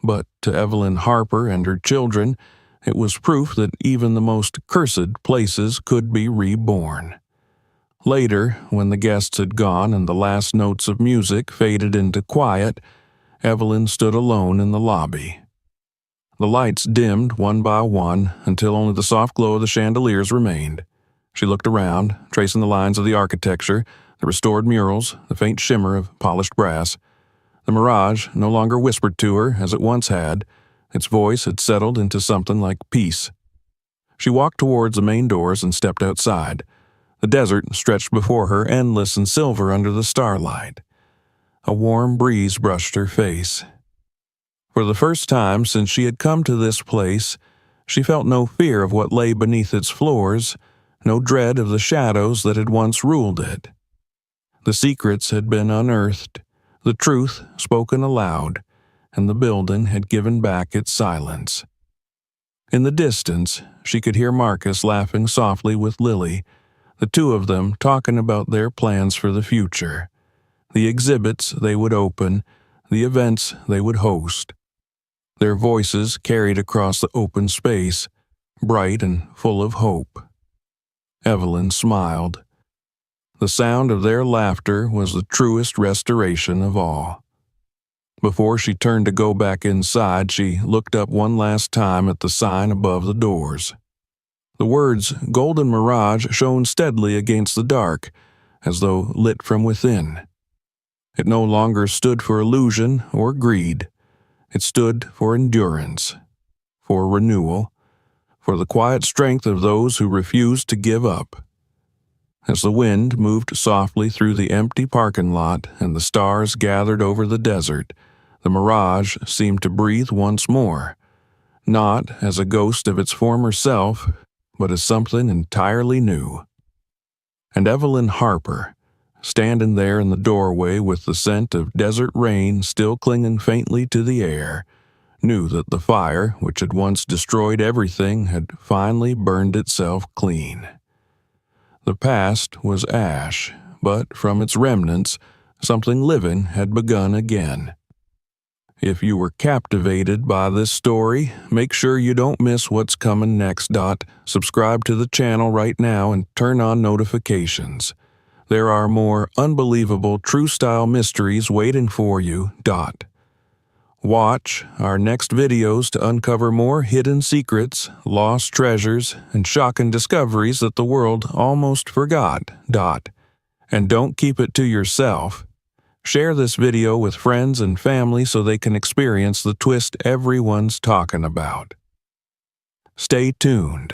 But to Evelyn Harper and her children, it was proof that even the most cursed places could be reborn. Later, when the guests had gone and the last notes of music faded into quiet, Evelyn stood alone in the lobby. The lights dimmed one by one until only the soft glow of the chandeliers remained. She looked around, tracing the lines of the architecture, the restored murals, the faint shimmer of polished brass. The mirage no longer whispered to her as it once had. Its voice had settled into something like peace. She walked towards the main doors and stepped outside. The desert stretched before her, endless and silver under the starlight. A warm breeze brushed her face. For the first time since she had come to this place, she felt no fear of what lay beneath its floors, no dread of the shadows that had once ruled it. The secrets had been unearthed, the truth spoken aloud, and the building had given back its silence. In the distance, she could hear Marcus laughing softly with Lily, the 2 of them talking about their plans for the future, the exhibits they would open, the events they would host. Their voices carried across the open space, bright and full of hope. Evelyn smiled. The sound of their laughter was the truest restoration of all. Before she turned to go back inside, she looked up one last time at the sign above the doors. The words "Golden Mirage" shone steadily against the dark, as though lit from within. It no longer stood for illusion or greed. It stood for endurance, for renewal, for the quiet strength of those who refused to give up. As the wind moved softly through the empty parking lot and the stars gathered over the desert, the mirage seemed to breathe once more, not as a ghost of its former self, but as something entirely new. And Evelyn Harper, standing there in the doorway with the scent of desert rain still clinging faintly to the air, knew that the fire, which had once destroyed everything, had finally burned itself clean. The past was ash, but from its remnants, something living had begun again. If you were captivated by this story, make sure you don't miss what's coming next. Subscribe to the channel right now and turn on notifications. There are more unbelievable true-style mysteries waiting for you. Watch our next videos to uncover more hidden secrets, lost treasures, and shocking discoveries that the world almost forgot. And don't keep it to yourself. Share this video with friends and family so they can experience the twist everyone's talking about. Stay tuned.